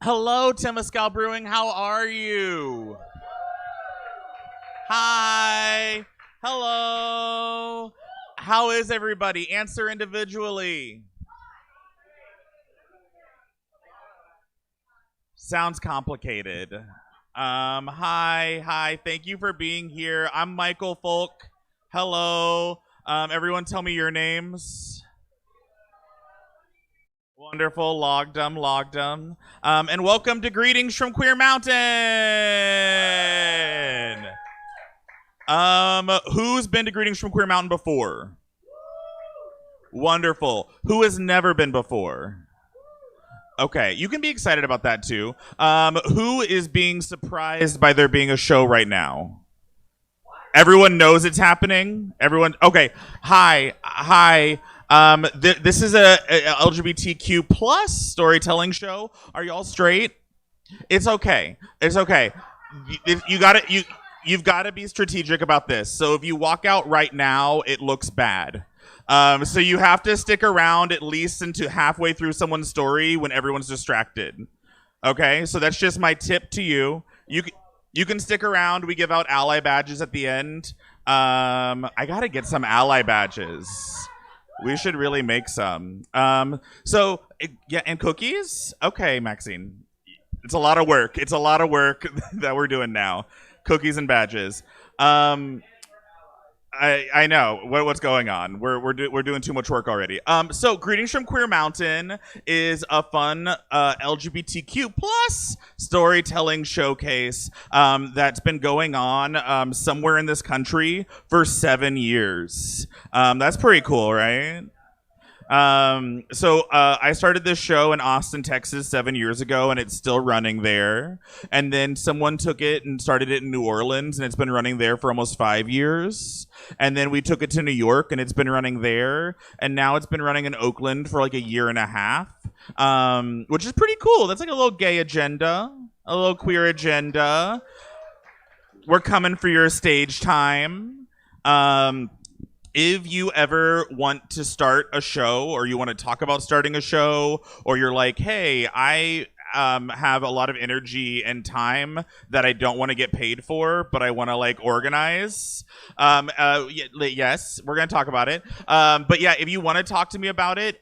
Hello, Temescal Brewing. How are you? Hi. Hello. How is everybody? Answer individually. Sounds complicated. Hi. Thank you for being here. I'm Michael Folk. Hello. Everyone, tell me your names. Wonderful, logged 'em. And welcome to Greetings from Queer Mountain. Who's been to Greetings from Queer Mountain before? Wonderful. Who has never been before? Okay, you can be excited about that too. Who is being surprised by there being a show right now? Everyone knows it's happening. Everyone. Okay. Hi. This is a LGBTQ plus storytelling show. Are y'all straight? It's okay. You've got to be strategic about this. So if you walk out right now, it looks bad. So you have to stick around at least into halfway through someone's story when everyone's distracted. Okay, so that's just my tip to you. You can stick around. We give out ally badges at the end. I gotta get some ally badges. We should really make some. And cookies? Okay, Maxine. It's a lot of work. That we're doing now. Cookies and badges. I know what's going on. We're doing too much work already. So Greetings from Queer Mountain is a fun LGBTQ plus storytelling showcase that's been going on somewhere in this country for 7 years. That's pretty cool, right? I started this show in Austin, Texas 7 years ago, and it's still running there. And then someone took it and started it in New Orleans, and it's been running there for almost 5 years. And then we took it to New York, and it's been running there. And now it's been running in Oakland for like a year and a half, which is pretty cool. That's like a little gay agenda, a little queer agenda. We're coming for your stage time. If you ever want to start a show or you want to talk about starting a show, or you're like, hey, I have a lot of energy and time that I don't want to get paid for, but I want to like organize. Yes, we're going to talk about it. But yeah, if you want to talk to me about it,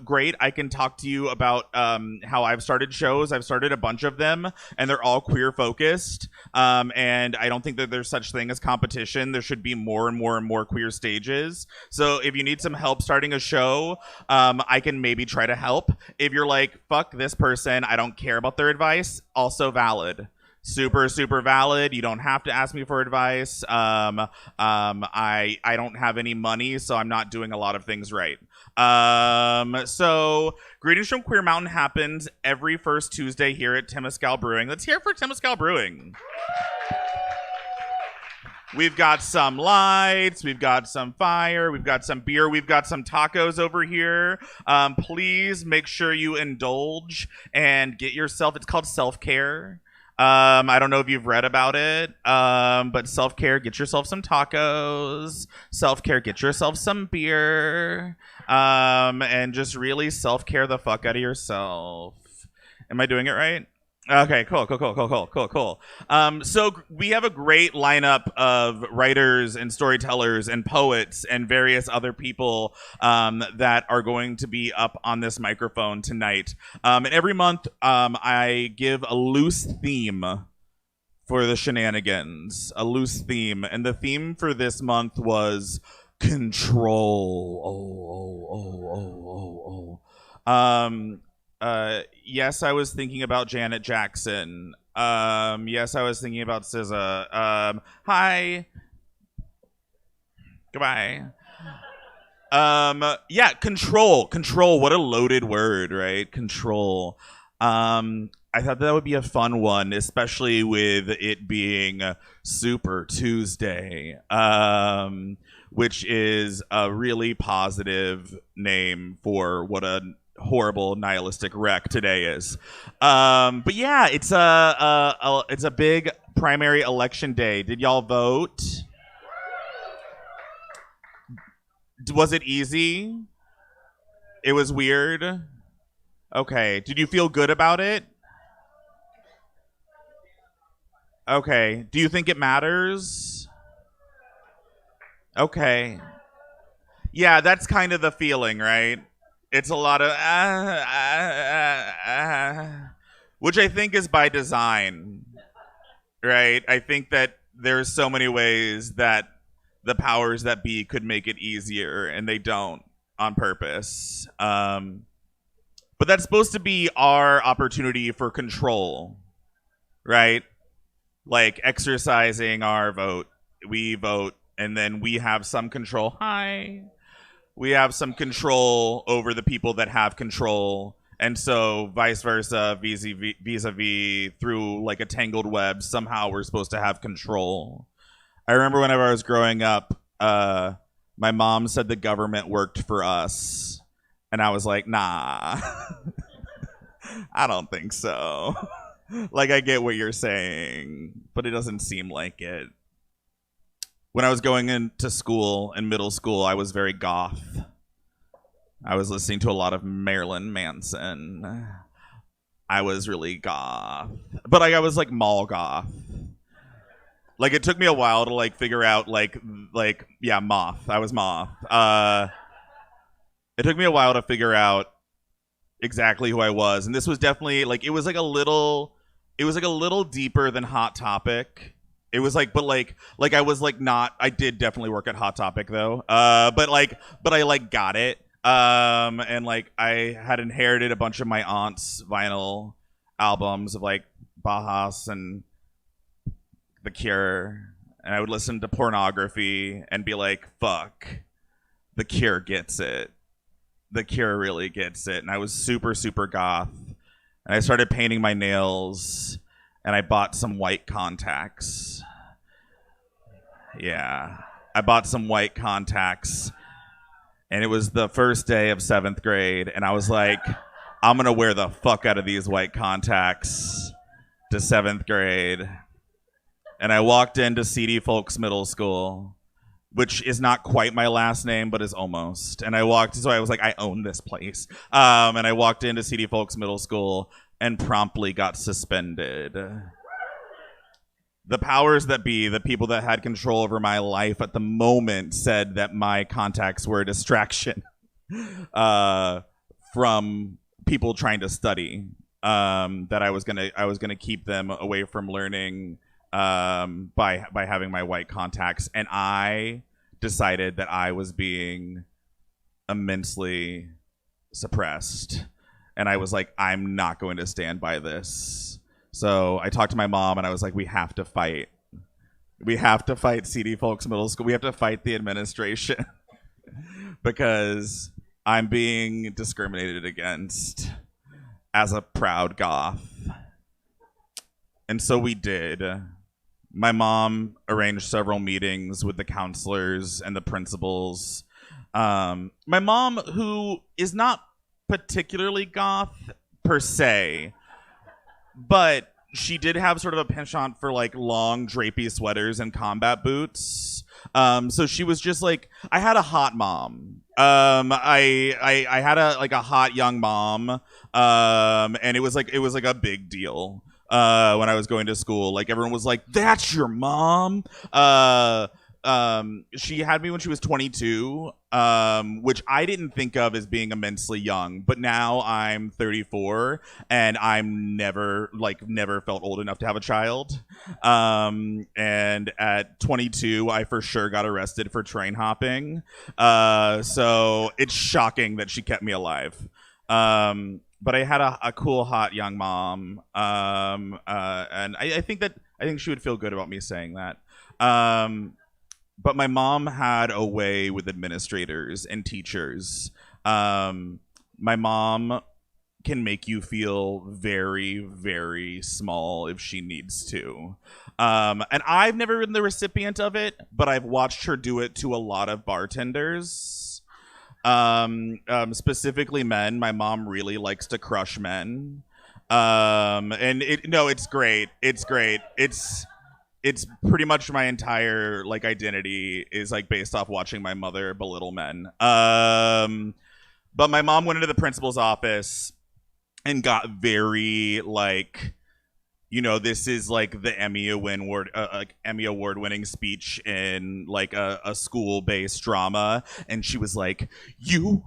great. I can talk to you about how I've started shows. I've started a bunch of them, and they're all queer focused. And I don't think that there's such thing as competition. There should be more and more queer stages. So if you need some help starting a show, I can maybe try to help. If you're like, fuck this person, I don't care about their advice, also valid. Super valid. You don't have to ask me for advice. I don't have any money, so I'm not doing a lot of things right. So Greetings from Queer Mountain happens every first Tuesday here at Temescal Brewing. Let's hear it for Temescal Brewing. We've got some lights, we've got some fire, we've got some beer, we've got some tacos over here. Please make sure you indulge and get yourself, it's called self-care. I don't know if you've read about it, but self-care, get yourself some tacos. Self-care, get yourself some beer. And just really self-care the fuck out of yourself. Am I doing it right? Okay, cool. So we have a great lineup of writers and storytellers and poets and various other people that are going to be up on this microphone tonight. And every month I give a loose theme for the shenanigans, a loose theme. And the theme for this month was control. Yes, I was thinking about Janet Jackson. Yes, I was thinking about SZA. Hi. Goodbye. Yeah, control. What a loaded word, right? Control. I thought that would be a fun one, especially with it being Super Tuesday, which is a really positive name for what a horrible nihilistic wreck today is. But yeah, it's a big primary election day. Did y'all vote? Was it easy? It was weird. Okay. Did you feel good about it? Okay. Do you think it matters? Okay. Yeah, that's kind of the feeling, right? It's a lot of which I think is by design, right? I think that there's so many ways that the powers that be could make it easier, and they don't on purpose. But that's supposed to be our opportunity for control, right? Like exercising our vote. We vote, and then we have some control. Hi. We have some control over the people that have control. And so vice versa, vis-a-vis through like a tangled web, somehow we're supposed to have control. I remember whenever I was growing up, my mom said the government worked for us. And I was like, nah, I don't think so. Like, I get what you're saying, but it doesn't seem like it. When I was going into school, in middle school, I was very goth. I was listening to a lot of Marilyn Manson. I was really goth. But I was like mall goth. Like, it took me a while to like figure out yeah, moth. I was moth. It took me a while to figure out exactly who I was, and this was definitely like it was like a little deeper than Hot Topic. It was like, but I was like not. I did definitely work at Hot Topic though. But I like got it. And like I had inherited a bunch of my aunt's vinyl albums of like Bajas and The Cure, and I would listen to pornography and be like, "Fuck, The Cure gets it. The Cure really gets it." And I was super, super goth. And I started painting my nails, and I bought some white contacts. Yeah. I bought some white contacts, and it was the first day of 7th grade, and I was like, I'm going to wear the fuck out of these white contacts to 7th grade. And I walked into CD Folks Middle School, which is not quite my last name, but is almost. And I was like, I own this place. And I walked into CD Folks Middle School and promptly got suspended. The powers that be, the people that had control over my life at the moment, said that my contacts were a distraction from people trying to study. That I was gonna keep them away from learning by having my white contacts, and I decided that I was being immensely suppressed, and I was like, I'm not going to stand by this. So I talked to my mom, and I was like, we have to fight. We have to fight CD Folks Middle School. We have to fight the administration because I'm being discriminated against as a proud goth. And so we did. My mom arranged several meetings with the counselors and the principals. My mom, who is not particularly goth per se, but she did have sort of a penchant for like long drapey sweaters and combat boots. So she was just like, I had a hot mom. I had a hot young mom. And it was like a big deal. When I was going to school, like everyone was like, "That's your mom." She had me when she was 22, which I didn't think of as being immensely young. But now I'm 34, and I'm never felt old enough to have a child. And at 22, I for sure got arrested for train hopping. So it's shocking that she kept me alive. But I had a cool, hot young mom, and I think she would feel good about me saying that. But my mom had a way with administrators and teachers. My mom can make you feel very, very small if she needs to. And I've never been the recipient of it, but I've watched her do it to a lot of bartenders. Specifically men. My mom really likes to crush men. And it's great. It's great. It's pretty much my entire like identity is like based off watching my mother belittle men. But my mom went into the principal's office and got very like this is like the Emmy award winning speech in like a school based drama, and she was like, "You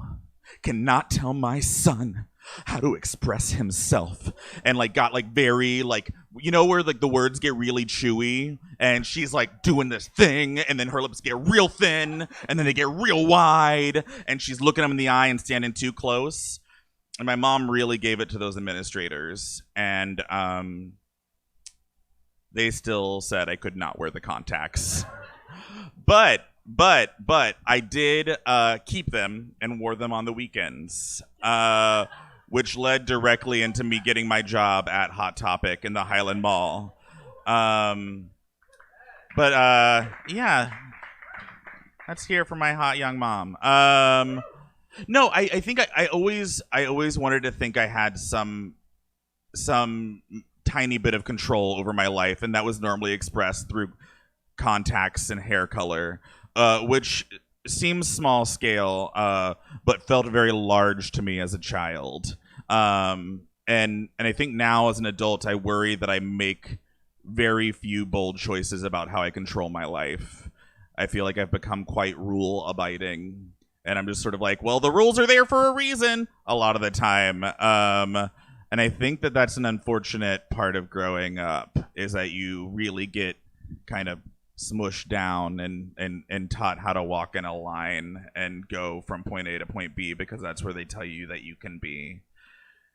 cannot tell my son how to express himself," and like got like very like where like the words get really chewy, and she's like doing this thing, and then her lips get real thin, and then they get real wide, and she's looking him in the eye and standing too close. And my mom really gave it to those administrators, and they still said I could not wear the contacts. But I did keep them and wore them on the weekends, which led directly into me getting my job at Hot Topic in the Highland Mall. Yeah, let's hear from my hot young mom. No, I think I always wanted to think I had some tiny bit of control over my life, and that was normally expressed through contacts and hair color, which seems small scale, but felt very large to me as a child. And I think now as an adult, I worry that I make very few bold choices about how I control my life. I feel like I've become quite rule abiding, and I'm just sort of like, well, the rules are there for a reason a lot of the time. And I think that that's an unfortunate part of growing up, is that you really get kind of smushed down and taught how to walk in a line and go from point A to point B, because that's where they tell you that you can be.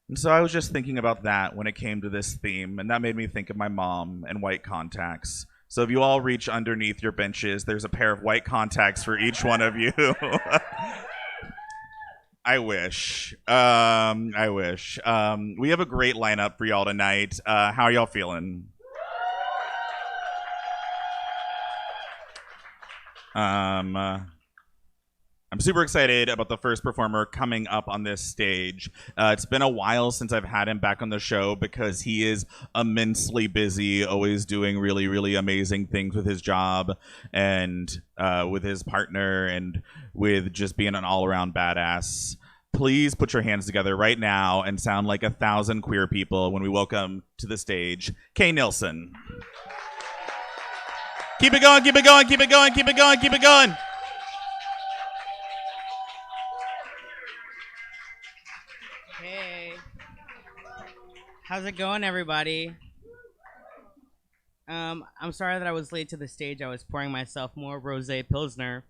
And so I was just thinking about that when it came to this theme, and that made me think of my mom and white contacts. So if you all reach underneath your benches, there's a pair of white contacts for each one of you. I wish. I wish. We have a great lineup for y'all tonight. How are y'all feeling? I'm super excited about the first performer coming up on this stage. It's been a while since I've had him back on the show because he is immensely busy, always doing really, really amazing things with his job and with his partner and with just being an all-around badass. Please put your hands together right now and sound like 1,000 queer people when we welcome to the stage Kay Nilsson. Keep it going, keep it going, keep it going, keep it going, keep it going. Hey. How's it going, everybody? I'm sorry that I was late to the stage. I was pouring myself more rosé Pilsner.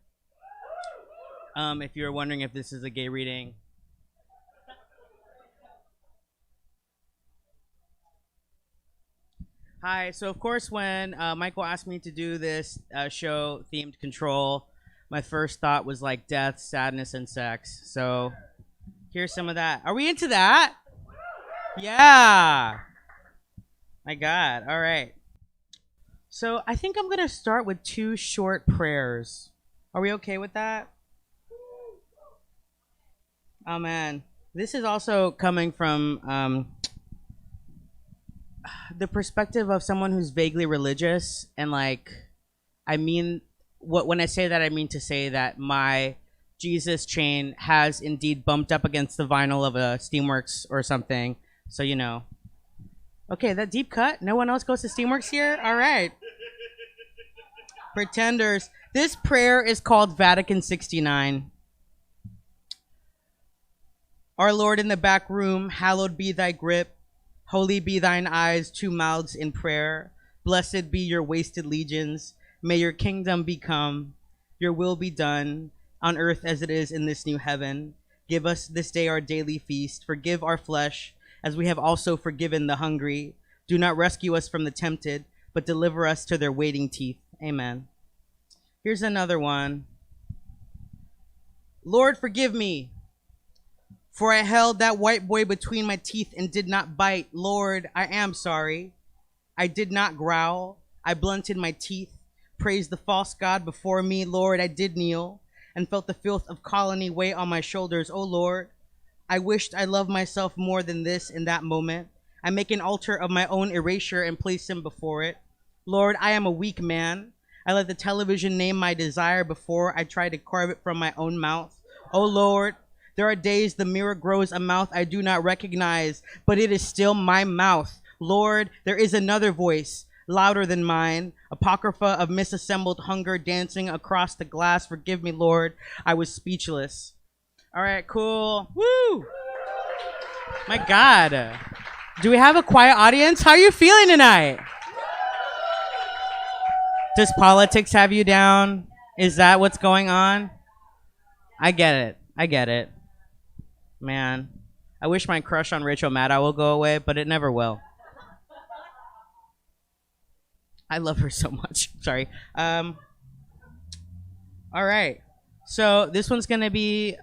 If you're wondering if this is a gay reading. Hi, so of course when Michael asked me to do this show themed Control, my first thought was like death, sadness, and sex. So here's some of that. Are we into that? Yeah. My God. All right. So I think I'm going to start with 2 short prayers. Are we okay with that? Oh, man. This is also coming from the perspective of someone who's vaguely religious. And like, I mean, when I say that, I mean to say that my Jesus chain has indeed bumped up against the vinyl of a Steamworks or something. So, you know. Okay, that deep cut. No one else goes to Steamworks here? All right. Pretenders. This prayer is called Vatican 69. Our Lord in the back room, hallowed be thy grip. Holy be thine eyes, 2 mouths in prayer. Blessed be your wasted legions. May your kingdom become. Your will be done on earth as it is in this new heaven. Give us this day our daily feast. Forgive our flesh as we have also forgiven the hungry. Do not rescue us from the tempted, but deliver us to their waiting teeth. Amen. Here's another one. Lord, forgive me, for I held that white boy between my teeth and did not bite. Lord, I am sorry. I did not growl. I blunted my teeth. Praised the false god before me. Lord, I did kneel and felt the filth of colony weigh on my shoulders. Oh, Lord, I wished I loved myself more than this in that moment. I make an altar of my own erasure and place him before it. Lord, I am a weak man. I let the television name my desire before I try to carve it from my own mouth. Oh, Lord, there are days the mirror grows a mouth I do not recognize, but it is still my mouth. Lord, there is another voice, louder than mine, apocrypha of misassembled hunger dancing across the glass. Forgive me, Lord, I was speechless. All right, cool. Woo! My God. Do we have a quiet audience? How are you feeling tonight? Does politics have you down? Is that what's going on? I get it. Man, I wish my crush on Rachel Maddow will go away, but it never will. I love her so much. Sorry. All right. So this one's gonna be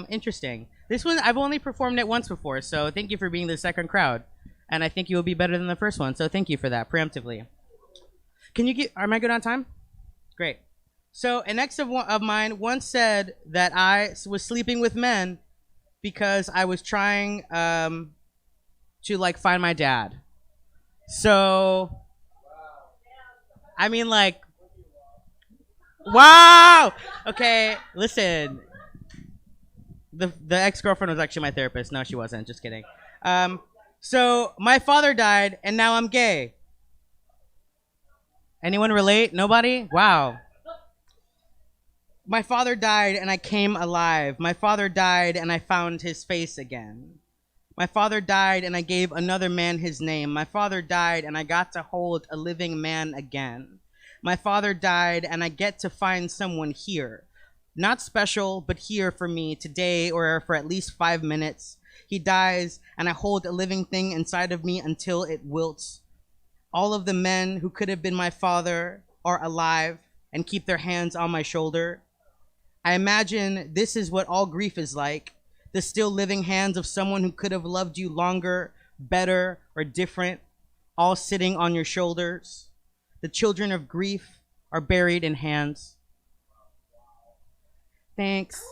interesting. This one I've only performed it once before, so thank you for being the second crowd, and I think you will be better than the first one. So thank you for that preemptively. Can you get? Am I good on time? Great. So an ex of mine once said that I was sleeping with men because I was trying to like find my dad. So I mean, like, wow. Okay, listen. The ex-girlfriend was actually my therapist. No, she wasn't. Just kidding. So my father died, and now I'm gay. Anyone relate? Nobody? Wow. My father died, and I came alive. My father died, and I found his face again. My father died, and I gave another man his name. My father died, and I got to hold a living man again. My father died, and I get to find someone here. Not special, but here for me today or for at least 5 minutes. He dies, and I hold a living thing inside of me until it wilts. All of the men who could have been my father are alive and keep their hands on my shoulder. I imagine this is what all grief is like. The still living hands of someone who could have loved you longer, better, or different, all sitting on your shoulders. The children of grief are buried in hands. Thanks.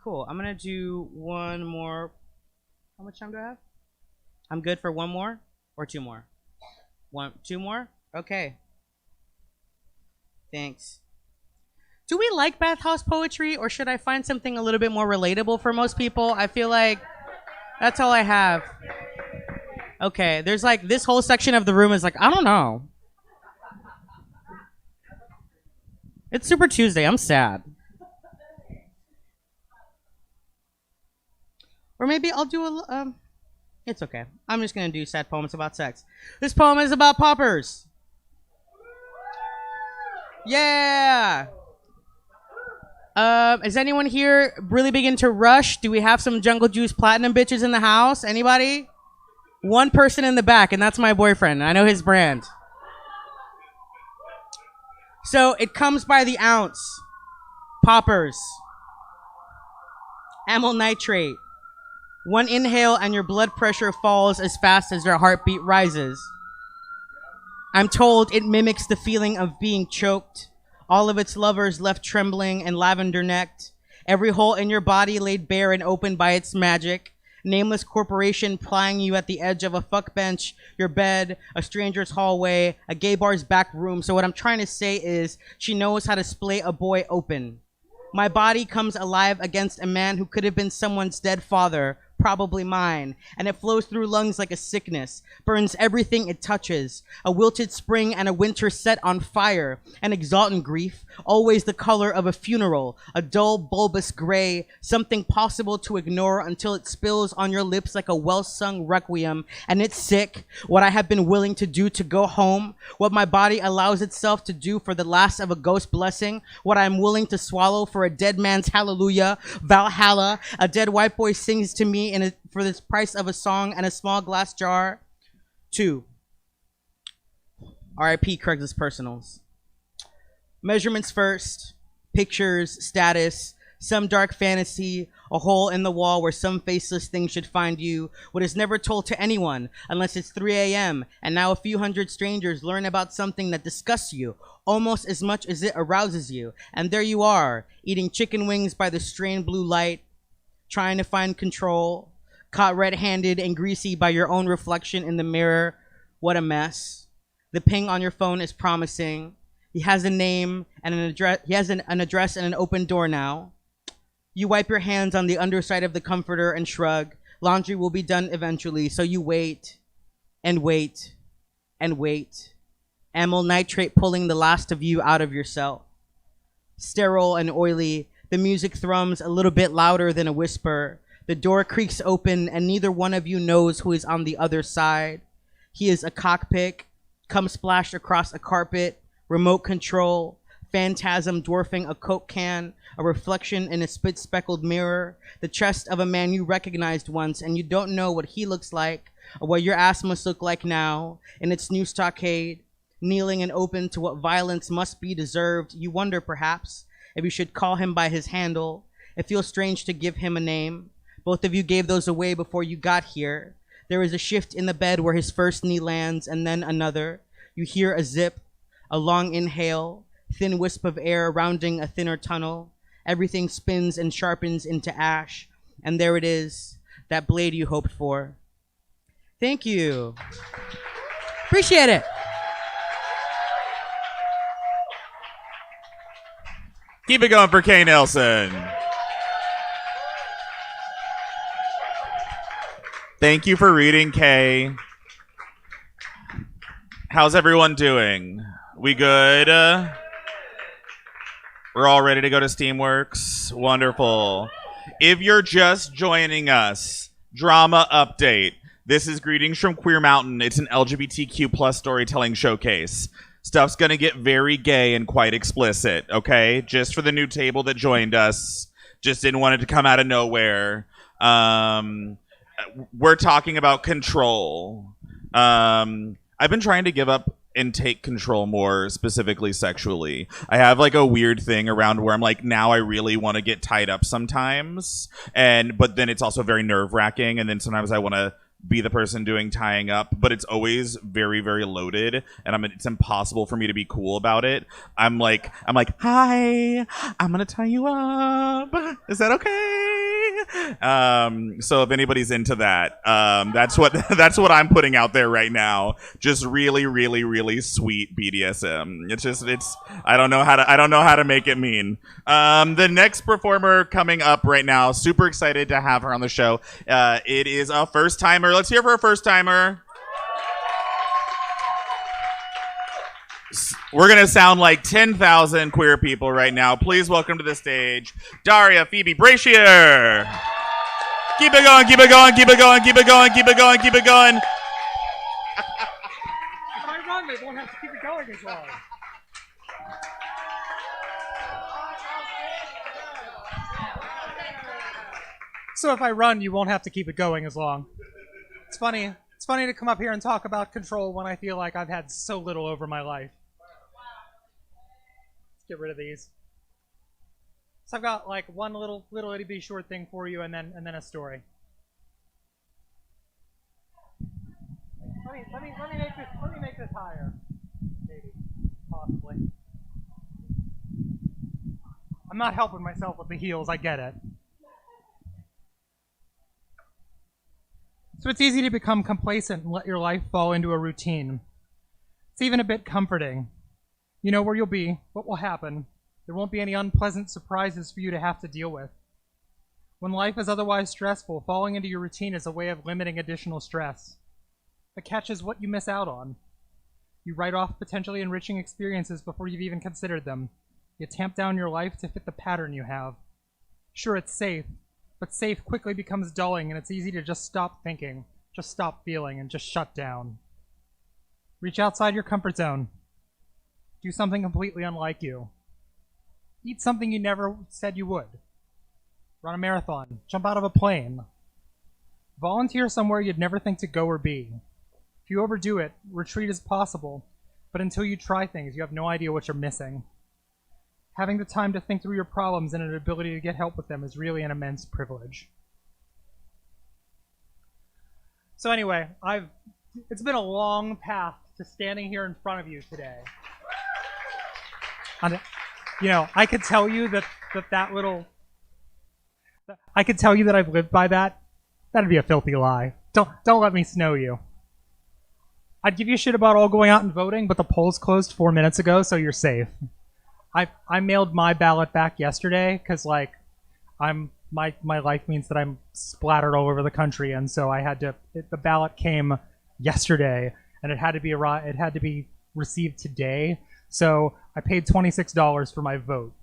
Cool. I'm gonna do one more. How much time do I have? I'm good for one more or two more? Two more? Okay. Thanks. Do we like bathhouse poetry, or should I find something a little bit more relatable for most people? I feel like that's all I have. Okay, there's like this whole section of the room is like, I don't know. It's Super Tuesday. I'm sad. Or maybe I'll do a it's okay. I'm just gonna do sad poems about sex. This poem is about poppers. Yeah. Is anyone here really big into Rush? Do we have some Jungle Juice Platinum bitches in the house? Anybody? One person in the back, and that's my boyfriend. I know his brand. So it comes by the ounce. Poppers. Amyl nitrate. One inhale and your blood pressure falls as fast as your heartbeat rises. I'm told it mimics the feeling of being choked. All of its lovers left trembling and lavender-necked. Every hole in your body laid bare and open by its magic. Nameless corporation plying you at the edge of a fuck bench, your bed, a stranger's hallway, a gay bar's back room. So what I'm trying to say is she knows how to splay a boy open. My body comes alive against a man who could have been someone's dead father, probably mine, and it flows through lungs like a sickness, burns everything it touches, a wilted spring and a winter set on fire, an exultant grief, always the color of a funeral, a dull bulbous gray, something possible to ignore until it spills on your lips like a well-sung requiem, and it's sick, what I have been willing to do to go home, what my body allows itself to do for the last of a ghost blessing, what I'm willing to swallow for a dead man's hallelujah, Valhalla, a dead white boy sings to me for the price of a song and a small glass jar. 2. R.I.P. Craigslist Personals. Measurements first, pictures, status, some dark fantasy, a hole in the wall where some faceless thing should find you, what is never told to anyone unless it's 3 a.m. and now a few hundred strangers learn about something that disgusts you almost as much as it arouses you. And there you are, eating chicken wings by the strained blue light, trying to find control, caught red-handed and greasy by your own reflection in the mirror. What a mess. The ping on your phone is promising. He has a name and an address. He has an address and an open door now. You wipe your hands on the underside of the comforter and shrug. Laundry will be done eventually, so you wait and wait and wait. Amyl nitrate pulling the last of you out of yourself. Sterile and oily, the music thrums a little bit louder than a whisper. The door creaks open and neither one of you knows who is on the other side. He is a cockpit, come splashed across a carpet, remote control, phantasm dwarfing a Coke can, a reflection in a spit-speckled mirror, the chest of a man you recognized once, and you don't know what he looks like or what your ass must look like now in its new stockade, kneeling and open to what violence must be deserved. You wonder, perhaps, if you should call him by his handle. It feels strange to give him a name. Both of you gave those away before you got here. There is a shift in the bed where his first knee lands and then another. You hear a zip, a long inhale, thin wisp of air rounding a thinner tunnel. Everything spins and sharpens into ash. And there it is, that blade you hoped for. Thank you. Appreciate it. Keep it going for Kay Nelson. Thank you for reading, Kay. How's everyone doing? We good? We're all ready to go to Steamworks? Wonderful. If you're just joining us, drama update. This is Greetings from Queer Mountain. It's an LGBTQ plus storytelling showcase. Stuff's gonna get very gay and quite explicit, okay? Just for the new table that joined us. Just didn't want it to come out of nowhere. We're talking about control. I've been trying to give up and take control more, specifically sexually. I have like a weird thing around where I'm like, now I really want to get tied up sometimes. But then it's also very nerve-wracking, and then sometimes I want to be the person doing tying up, but it's always very, very loaded, and it's impossible for me to be cool about it. I'm like, hi, I'm gonna tie you up. Is that okay? So if anybody's into that, that's what I'm putting out there right now. Just really, really, really sweet BDSM. It's I don't know how to make it mean. The next performer coming up right now, super excited to have her on the show. It is a first timer. Let's hear for a first timer. We're going to sound like 10,000 queer people right now. Please welcome to the stage, Daria Phoebe Brashier. Keep it going, keep it going, keep it going, keep it going, keep it going, keep it going. If I run, they won't have to keep it going as long. So if I run, you won't have to keep it going as long. It's funny. It's funny to come up here and talk about control when I feel like I've had so little over my life. Let's get rid of these. So I've got like one little itty bitty short thing for you, and then a story. Let me make this higher, maybe, possibly. I'm not helping myself with the heels. I get it. So it's easy to become complacent and let your life fall into a routine. It's even a bit comforting. You know where you'll be, what will happen. There won't be any unpleasant surprises for you to have to deal with. When life is otherwise stressful, falling into your routine is a way of limiting additional stress. The catch is what you miss out on. You write off potentially enriching experiences before you've even considered them. You tamp down your life to fit the pattern you have. Sure, it's safe, but safe quickly becomes dulling, and it's easy to just stop thinking, just stop feeling, and just shut down. Reach outside your comfort zone. Do something completely unlike you. Eat something you never said you would. Run a marathon. Jump out of a plane. Volunteer somewhere you'd never think to go or be. If you overdo it, retreat is possible, but until you try things, you have no idea what you're missing. Having the time to think through your problems and an ability to get help with them is really an immense privilege. So anyway, it's been a long path to standing here in front of you today. I could tell you that I could tell you that I've lived by that. That'd be a filthy lie. Don't let me snow you. I'd give you shit about all going out and voting, but the polls closed 4 minutes ago, so you're safe. I mailed my ballot back yesterday because like my life means that I'm splattered all over the country, and so I had to. The ballot came yesterday, and it had to be received today. So I paid $26 for my vote.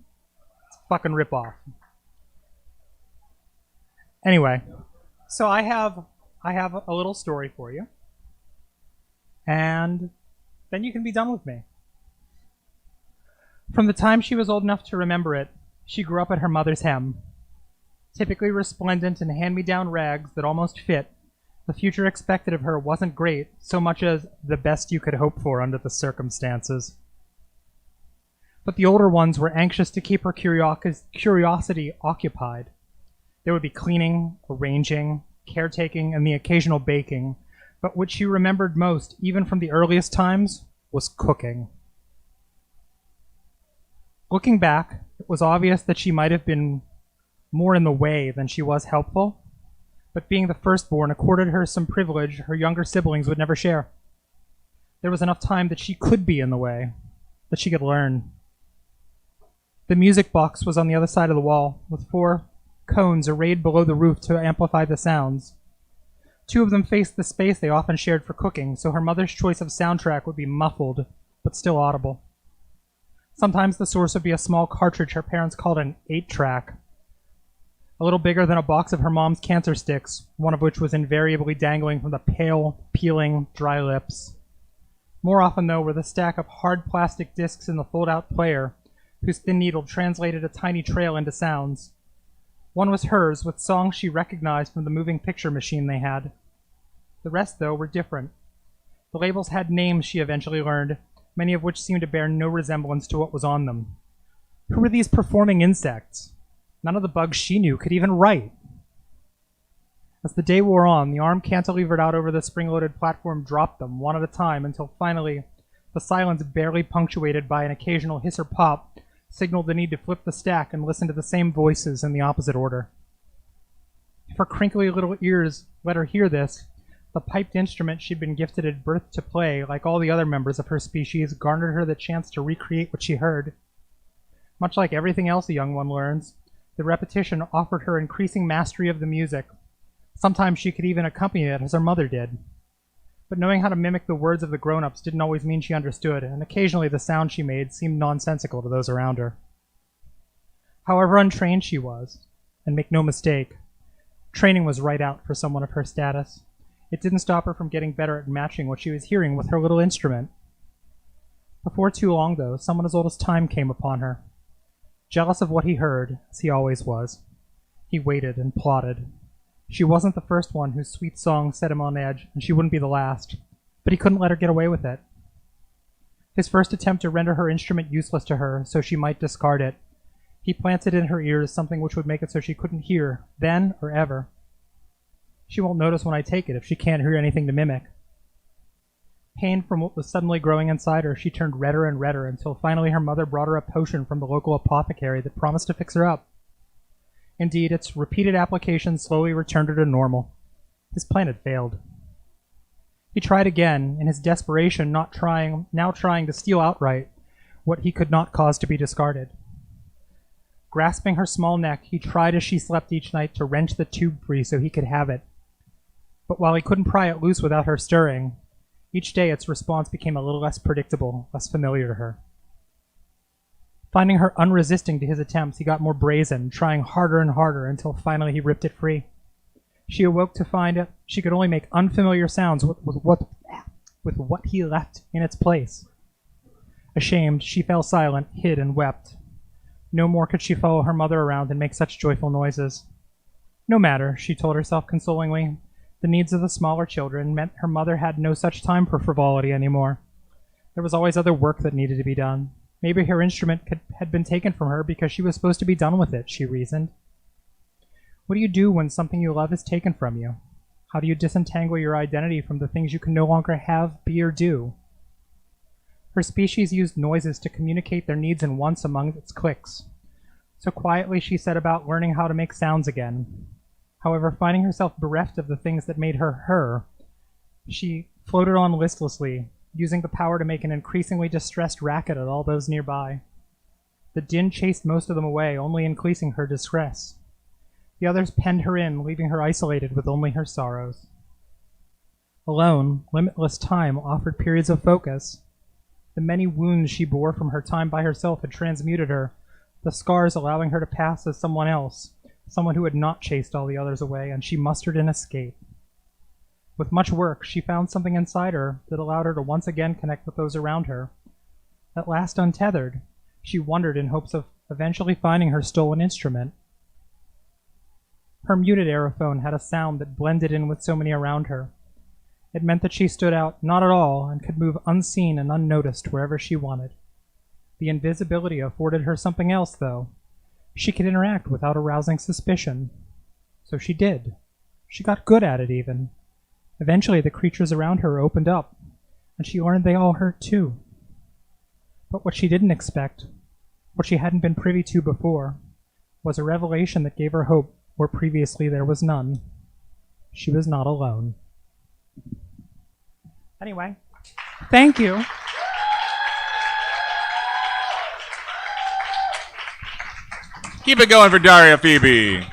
It's a fucking ripoff. Anyway, so I have a little story for you, and then you can be done with me. From the time she was old enough to remember it, she grew up at her mother's hem. Typically resplendent in hand-me-down rags that almost fit, the future expected of her wasn't great, so much as the best you could hope for under the circumstances. But the older ones were anxious to keep her curiosity occupied. There would be cleaning, arranging, caretaking, and the occasional baking, but what she remembered most, even from the earliest times, was cooking. Looking back, it was obvious that she might have been more in the way than she was helpful, but being the firstborn accorded her some privilege her younger siblings would never share. There was enough time that she could be in the way, that she could learn. The music box was on the other side of the wall, with 4 cones arrayed below the roof to amplify the sounds. 2 of them faced the space they often shared for cooking, so her mother's choice of soundtrack would be muffled, but still audible. Sometimes the source would be a small cartridge her parents called an 8-track, a little bigger than a box of her mom's cancer sticks, one of which was invariably dangling from the pale, peeling, dry lips. More often, though, were the stack of hard plastic discs in the fold-out player, whose thin needle translated a tiny trail into sounds. One was hers, with songs she recognized from the moving picture machine they had. The rest, though, were different. The labels had names she eventually learned, many of which seemed to bear no resemblance to what was on them. Who were these performing insects? None of the bugs she knew could even write. As the day wore on, the arm cantilevered out over the spring-loaded platform dropped them, one at a time, until finally, the silence barely punctuated by an occasional hiss or pop, signaled the need to flip the stack and listen to the same voices in the opposite order. If her crinkly little ears let her hear this, the piped instrument she'd been gifted at birth to play, like all the other members of her species, garnered her the chance to recreate what she heard. Much like everything else a young one learns, the repetition offered her increasing mastery of the music. Sometimes she could even accompany it as her mother did. But knowing how to mimic the words of the grown-ups didn't always mean she understood, and occasionally the sound she made seemed nonsensical to those around her. However untrained she was, and make no mistake, training was right out for someone of her status. It didn't stop her from getting better at matching what she was hearing with her little instrument. Before too long, though, someone as old as time came upon her. Jealous of what he heard, as he always was, he waited and plotted. She wasn't the first one whose sweet song set him on edge, and she wouldn't be the last, but he couldn't let her get away with it. His first attempt to render her instrument useless to her, so she might discard it, he planted in her ears something which would make it so she couldn't hear, then or ever. She won't notice when I take it if she can't hear anything to mimic. Pained from what was suddenly growing inside her, she turned redder and redder until finally her mother brought her a potion from the local apothecary that promised to fix her up. Indeed, its repeated application slowly returned her to normal. His plan had failed. He tried again, in his desperation now trying to steal outright what he could not cause to be discarded. Grasping her small neck, he tried as she slept each night to wrench the tube free so he could have it. But while he couldn't pry it loose without her stirring, each day its response became a little less predictable, less familiar to her. Finding her unresisting to his attempts, he got more brazen, trying harder and harder until finally he ripped it free. She awoke to find she could only make unfamiliar sounds with what he left in its place. Ashamed, she fell silent, hid, and wept. No more could she follow her mother around and make such joyful noises. No matter, she told herself consolingly. The needs of the smaller children meant her mother had no such time for frivolity anymore. There was always other work that needed to be done. Maybe her instrument had been taken from her because she was supposed to be done with it, she reasoned. What do you do when something you love is taken from you? How do you disentangle your identity from the things you can no longer have, be, or do? Her species used noises to communicate their needs and wants among its cliques. So quietly she set about learning how to make sounds again. However, finding herself bereft of the things that made her her, she floated on listlessly, using the power to make an increasingly distressed racket at all those nearby. The din chased most of them away, only increasing her distress. The others penned her in, leaving her isolated with only her sorrows. Alone, limitless time offered periods of focus. The many wounds she bore from her time by herself had transmuted her, the scars allowing her to pass as someone else, someone who had not chased all the others away, and she mustered an escape. With much work, she found something inside her that allowed her to once again connect with those around her. At last untethered, she wandered in hopes of eventually finding her stolen instrument. Her muted aerophone had a sound that blended in with so many around her. It meant that she stood out not at all and could move unseen and unnoticed wherever she wanted. The invisibility afforded her something else, though. She could interact without arousing suspicion. So she did. She got good at it, even. Eventually, the creatures around her opened up, and she learned they all hurt too. But what she didn't expect, what she hadn't been privy to before, was a revelation that gave her hope where previously there was none. She was not alone. Anyway, thank you. Keep it going for Daria Phoebe.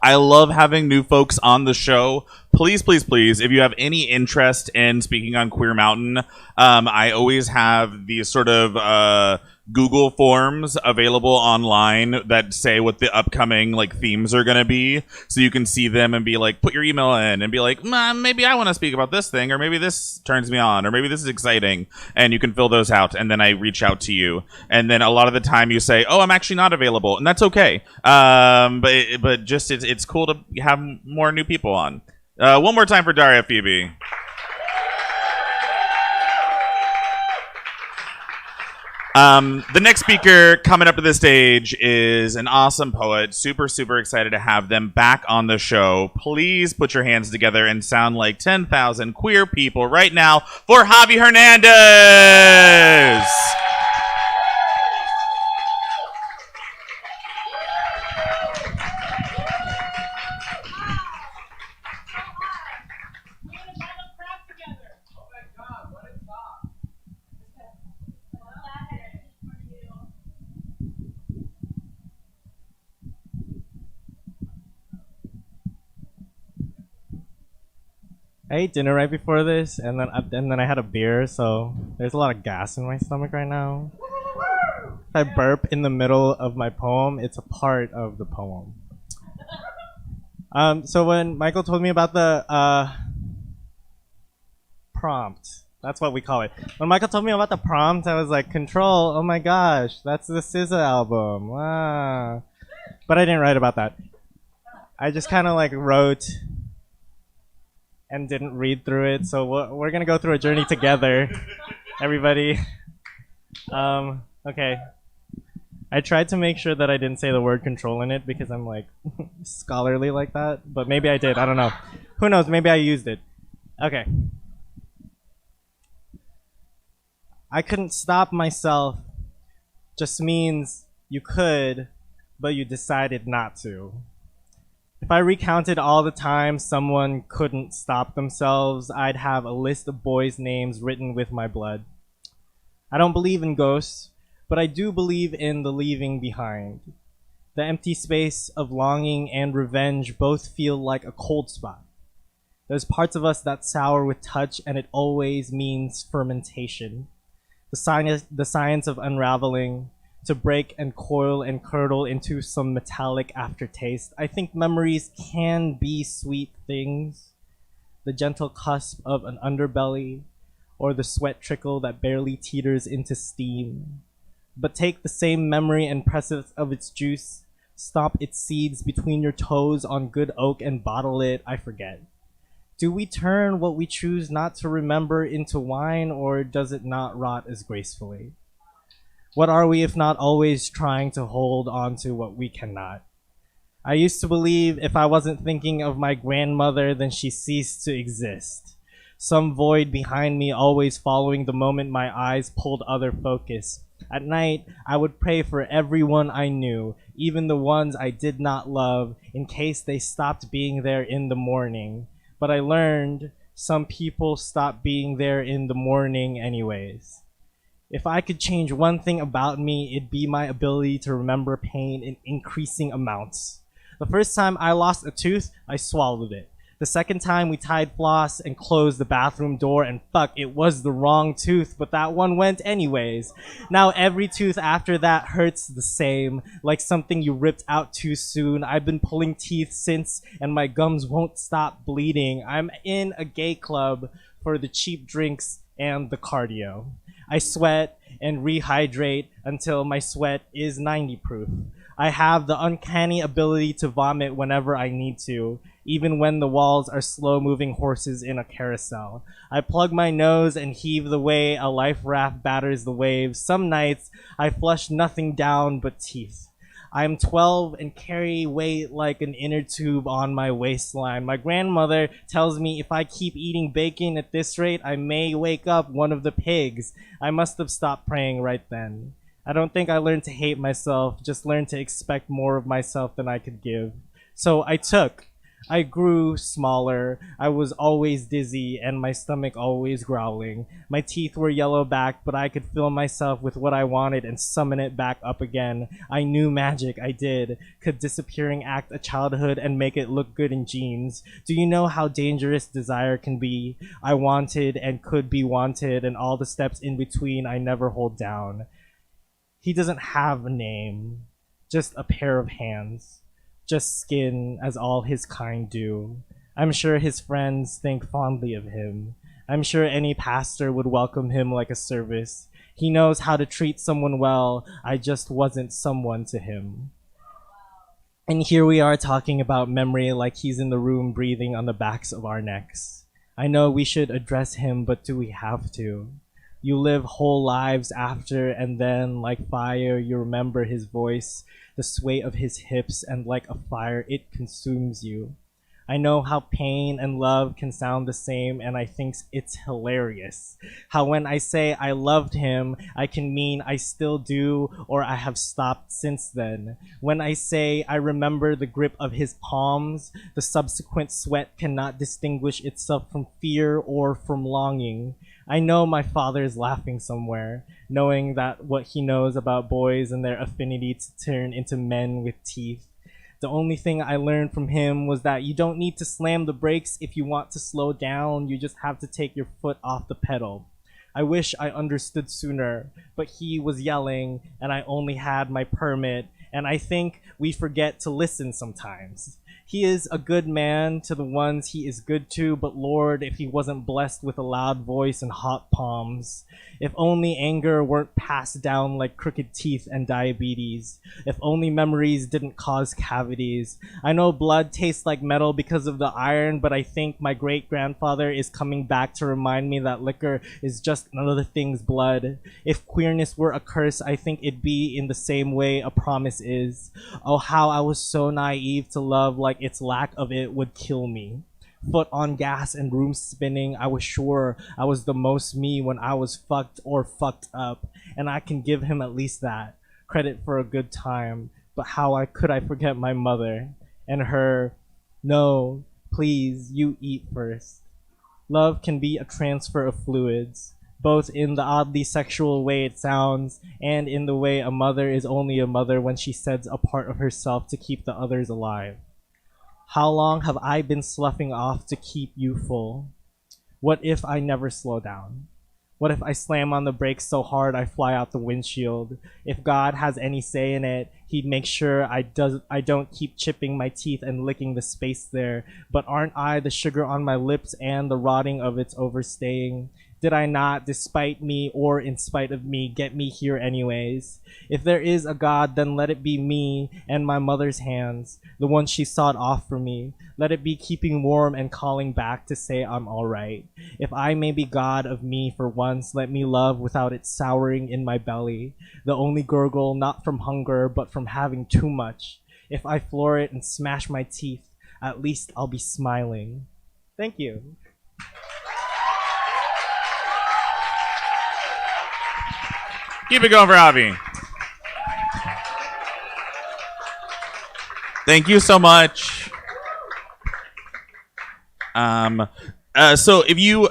I love having new folks on the show. Please, please, please, if you have any interest in speaking on Queer Mountain, I always have these sort of Google forms available online that say what the upcoming themes are going to be, so you can see them and be like, put your email in and be like, maybe I want to speak about this thing, or maybe this turns me on, or maybe this is exciting, and you can fill those out, and then I reach out to you, and then a lot of the time you say, oh, I'm actually not available, and that's okay. But just it's cool to have more new people on. One more time for Daria Phoebe. The next speaker coming up to the stage is an awesome poet. Super, super excited to have them back on the show. Please put your hands together and sound like 10,000 queer people right now for Javi Hernandez. I ate dinner right before this, and then I had a beer, so there's a lot of gas in my stomach right now. If I burp in the middle of my poem, it's a part of the poem. So when Michael told me about the prompt, that's what we call it. When Michael told me about the prompt, I was like, Control, oh my gosh, that's the SZA album. Wow. But I didn't write about that. I just kind of wrote and didn't read through it, so we're gonna go through a journey together, everybody. Okay. I tried to make sure that I didn't say the word control in it because I'm scholarly like that, but maybe I did, I don't know. Who knows, maybe I used it. Okay. I couldn't stop myself just means you could, but you decided not to. If I recounted all the times someone couldn't stop themselves, I'd have a list of boys' names written with my blood. I don't believe in ghosts, but I do believe in the leaving behind. The empty space of longing and revenge both feel like a cold spot. There's parts of us that sour with touch, and it always means fermentation. The science of unraveling, to break and coil and curdle into some metallic aftertaste. I think memories can be sweet things. The gentle cusp of an underbelly, or the sweat trickle that barely teeters into steam. But take the same memory and press it of its juice, stomp its seeds between your toes on good oak and bottle it, I forget. Do we turn what we choose not to remember into wine, or does it not rot as gracefully? What are we if not always trying to hold on to what we cannot? I used to believe if I wasn't thinking of my grandmother, then she ceased to exist. Some void behind me always following the moment my eyes pulled other focus. At night, I would pray for everyone I knew, even the ones I did not love, in case they stopped being there in the morning. But I learned some people stop being there in the morning anyways. If I could change one thing about me, it'd be my ability to remember pain in increasing amounts. The first time I lost a tooth, I swallowed it. The second time we tied floss and closed the bathroom door, and fuck, it was the wrong tooth, but that one went anyways. Now every tooth after that hurts the same, like something you ripped out too soon. I've been pulling teeth since, and my gums won't stop bleeding. I'm in a gay club for the cheap drinks and the cardio. I sweat and rehydrate until my sweat is 90 proof. I have the uncanny ability to vomit whenever I need to, even when the walls are slow-moving horses in a carousel. I plug my nose and heave the way a life raft batters the waves. Some nights, I flush nothing down but teeth. I am 12 and carry weight like an inner tube on my waistline. My grandmother tells me if I keep eating bacon at this rate, I may wake up one of the pigs. I must have stopped praying right then. I don't think I learned to hate myself, just learned to expect more of myself than I could give. So I grew smaller, I was always dizzy, and my stomach always growling. My teeth were yellow back, but I could fill myself with what I wanted and summon it back up again. I knew magic, I did. Could disappearing act a childhood and make it look good in jeans? Do you know how dangerous desire can be? I wanted and could be wanted, and all the steps in between I never hold down. He doesn't have a name, just a pair of hands. Just skin, as all his kind do. I'm sure his friends think fondly of him. I'm sure any pastor would welcome him like a service. He knows how to treat someone well. I just wasn't someone to him. And here we are talking about memory like he's in the room breathing on the backs of our necks. I know we should address him, but do we have to? You live whole lives after, and then, like fire, you remember his voice, the sway of his hips, and like a fire, it consumes you. I know how pain and love can sound the same, and I think it's hilarious. How when I say I loved him, I can mean I still do, or I have stopped since then. When I say I remember the grip of his palms, the subsequent sweat cannot distinguish itself from fear or from longing. I know my father is laughing somewhere, knowing that what he knows about boys and their affinity to turn into men with teeth. The only thing I learned from him was that you don't need to slam the brakes if you want to slow down, you just have to take your foot off the pedal. I wish I understood sooner, but he was yelling and I only had my permit, and I think we forget to listen sometimes. He is a good man to the ones he is good to, but Lord, if he wasn't blessed with a loud voice and hot palms. If only anger weren't passed down like crooked teeth and diabetes. If only memories didn't cause cavities. I know blood tastes like metal because of the iron, but I think my great-grandfather is coming back to remind me that liquor is just another thing's blood. If queerness were a curse, I think it'd be in the same way a promise is. Oh, how I was so naive to love like its lack of it would kill me. Foot on gas and room spinning, I was sure I was the most me when I was fucked or fucked up, and I can give him at least that credit for a good time. But how could I forget my mother and her, no, please, you eat first. Love can be a transfer of fluids, both in the oddly sexual way it sounds and in the way a mother is only a mother when she sheds a part of herself to keep the others alive. How long have I been sloughing off to keep you full? What if I never slow down? What if I slam on the brakes so hard I fly out the windshield? If God has any say in it, he'd make sure I don't keep chipping my teeth and licking the space there. But aren't I the sugar on my lips and the rotting of its overstaying? Did I not, despite me or in spite of me, get me here anyways? If there is a God, then let it be me and my mother's hands, the one she sawed off for me. Let it be keeping warm and calling back to say I'm alright. If I may be God of me for once, let me love without it souring in my belly. The only gurgle, not from hunger, but from having too much. If I floor it and smash my teeth, at least I'll be smiling. Thank you. Keep it going for Javi. Thank you so much. So if you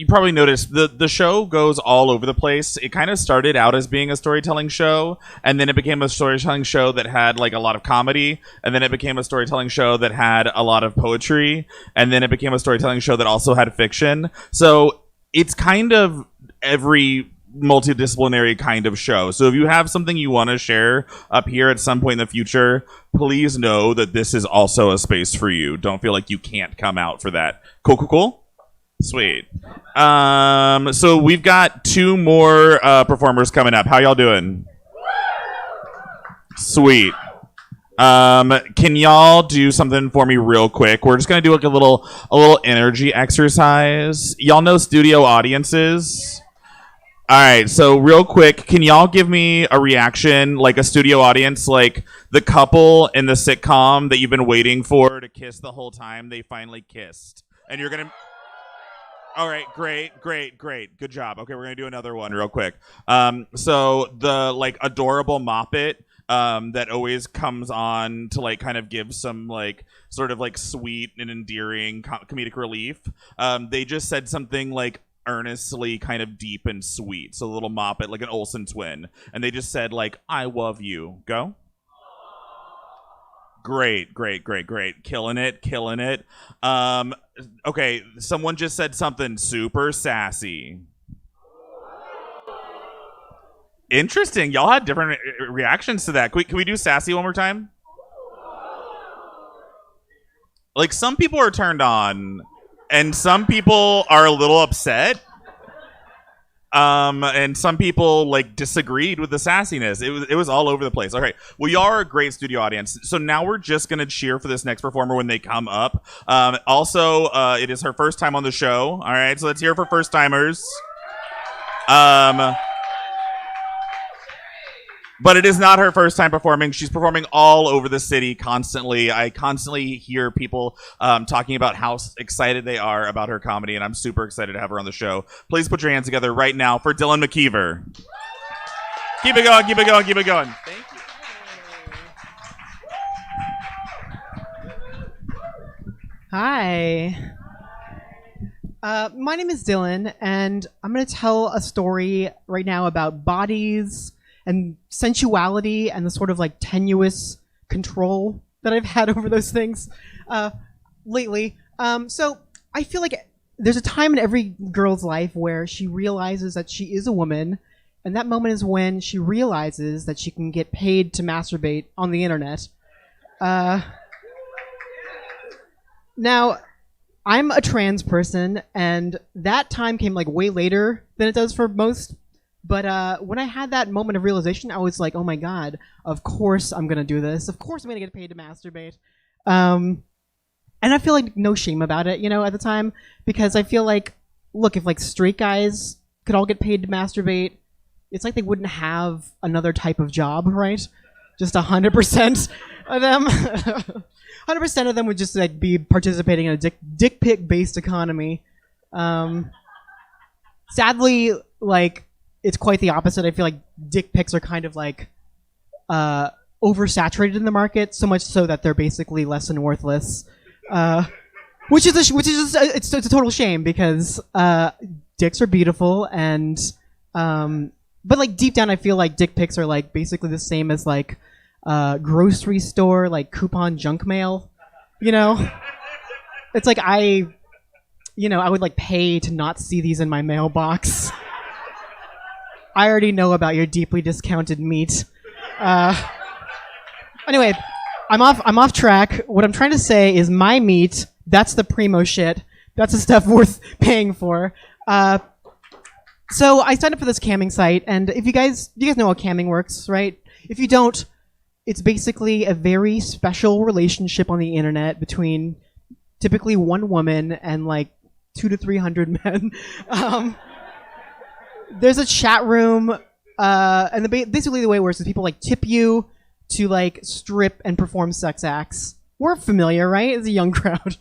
probably noticed the show goes all over the place. It kind of started out as being a storytelling show, and then it became a storytelling show that had like a lot of comedy, and then it became a storytelling show that had a lot of poetry, and then it became a storytelling show that also had fiction. So it's kind of every multidisciplinary kind of show. So if you have something you want to share up here at some point in the future, please know that this is also a space for you. Don't feel like you can't come out for that. Cool. Sweet. So we've got 2 more performers coming up. How y'all doing? Sweet. Can y'all do something for me real quick? We're just gonna do like a little energy exercise. Y'all know studio audiences? All right, so real quick, can y'all give me a reaction, like a studio audience, like the couple in the sitcom that you've been waiting for to kiss the whole time, they finally kissed. And you're going to... All right, great. Good job. Okay, we're going to do another one real quick. So the, like, adorable Moppet that always comes on to, like, kind of give some, like, sort of, like, sweet and endearing comedic relief. They just said something, like, earnestly kind of deep and sweet. So a little Moppet, like an Olsen twin. And they just said, like, I love you. Go. Great. Killing it. Okay, someone just said something super sassy. Interesting. Y'all had different reactions to that. Can we do sassy one more time? Like, some people are turned on, and some people are a little upset. And some people like disagreed with the sassiness. It was all over the place. Okay, well, y'all are a great studio audience. So now we're just gonna cheer for this next performer when they come up. Also, it is her first time on the show. All right, so let's hear for first timers. But it is not her first time performing. She's performing all over the city constantly. I constantly hear people talking about how excited they are about her comedy, and I'm super excited to have her on the show. Please put your hands together right now for Dylan Mckeever. Keep it going. Thank you. Hi. My name is Dylan, and I'm going to tell a story right now about bodies and sensuality and the sort of like tenuous control that I've had over those things lately. So I feel like there's a time in every girl's life where she realizes that she is a woman, and that moment is when she realizes that she can get paid to masturbate on the internet. Now, I'm a trans person, and that time came like way later than it does for most. But when I had that moment of realization, I was like, oh my god, of course I'm going to do this. Of course I'm going to get paid to masturbate. And I feel like no shame about it, at the time. Because I feel like, look, if like straight guys could all get paid to masturbate, it's like they wouldn't have another type of job, right? Just 100% of them. 100% of them would just like be participating in a dick pic based economy. Sadly, like, it's quite the opposite. I feel like dick pics are kind of like oversaturated in the market, so much so that they're basically less than worthless. Which is it's a total shame because dicks are beautiful, and but like deep down I feel like dick pics are like basically the same as like grocery store like coupon junk mail. It's like I would like pay to not see these in my mailbox. I already know about your deeply discounted meat. Anyway, I'm off track. What I'm trying to say is my meat, that's the primo shit. That's the stuff worth paying for. So I signed up for this camming site, and if you guys know how camming works, right? If you don't, it's basically a very special relationship on the internet between typically one woman and like 200 to 300 men. There's a chat room, and basically the way it works is people like tip you to like strip and perform sex acts. We're familiar, right? It's a young crowd.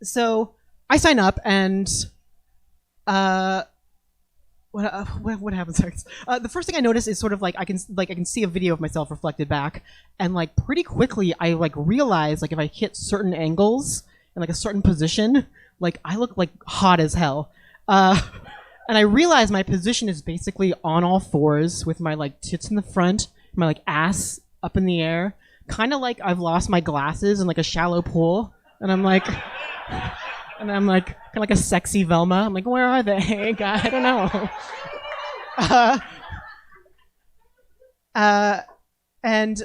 So I sign up, and what happens next? The first thing I notice is sort of like I can see a video of myself reflected back, and like pretty quickly I like realize like if I hit certain angles and like a certain position, like I look like hot as hell. And I realize my position is basically on all fours with my like tits in the front, my like ass up in the air, kind of like I've lost my glasses in like a shallow pool, and I'm like, kind of like a sexy Velma. I'm like, where are they? God, I don't know. And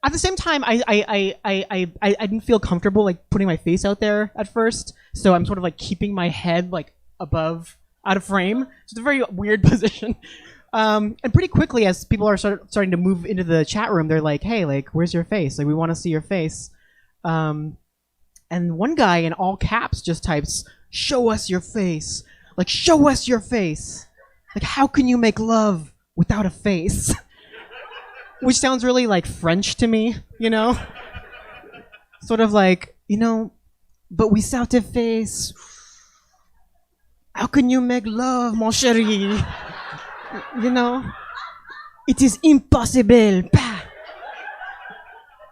at the same time, I didn't feel comfortable like putting my face out there at first, so I'm sort of like keeping my head like above, out of frame. So it's a very weird position. And pretty quickly, as people are starting to move into the chat room, they're like, "Hey, like, where's your face? Like, we want to see your face." And one guy in all caps just types, "Show us your face. Like, show us your face. Like, how can you make love without a face?" Which sounds really like French to me, you know? Sort of like, but without a face, how can you make love, mon chéri? It is impossible. Bah.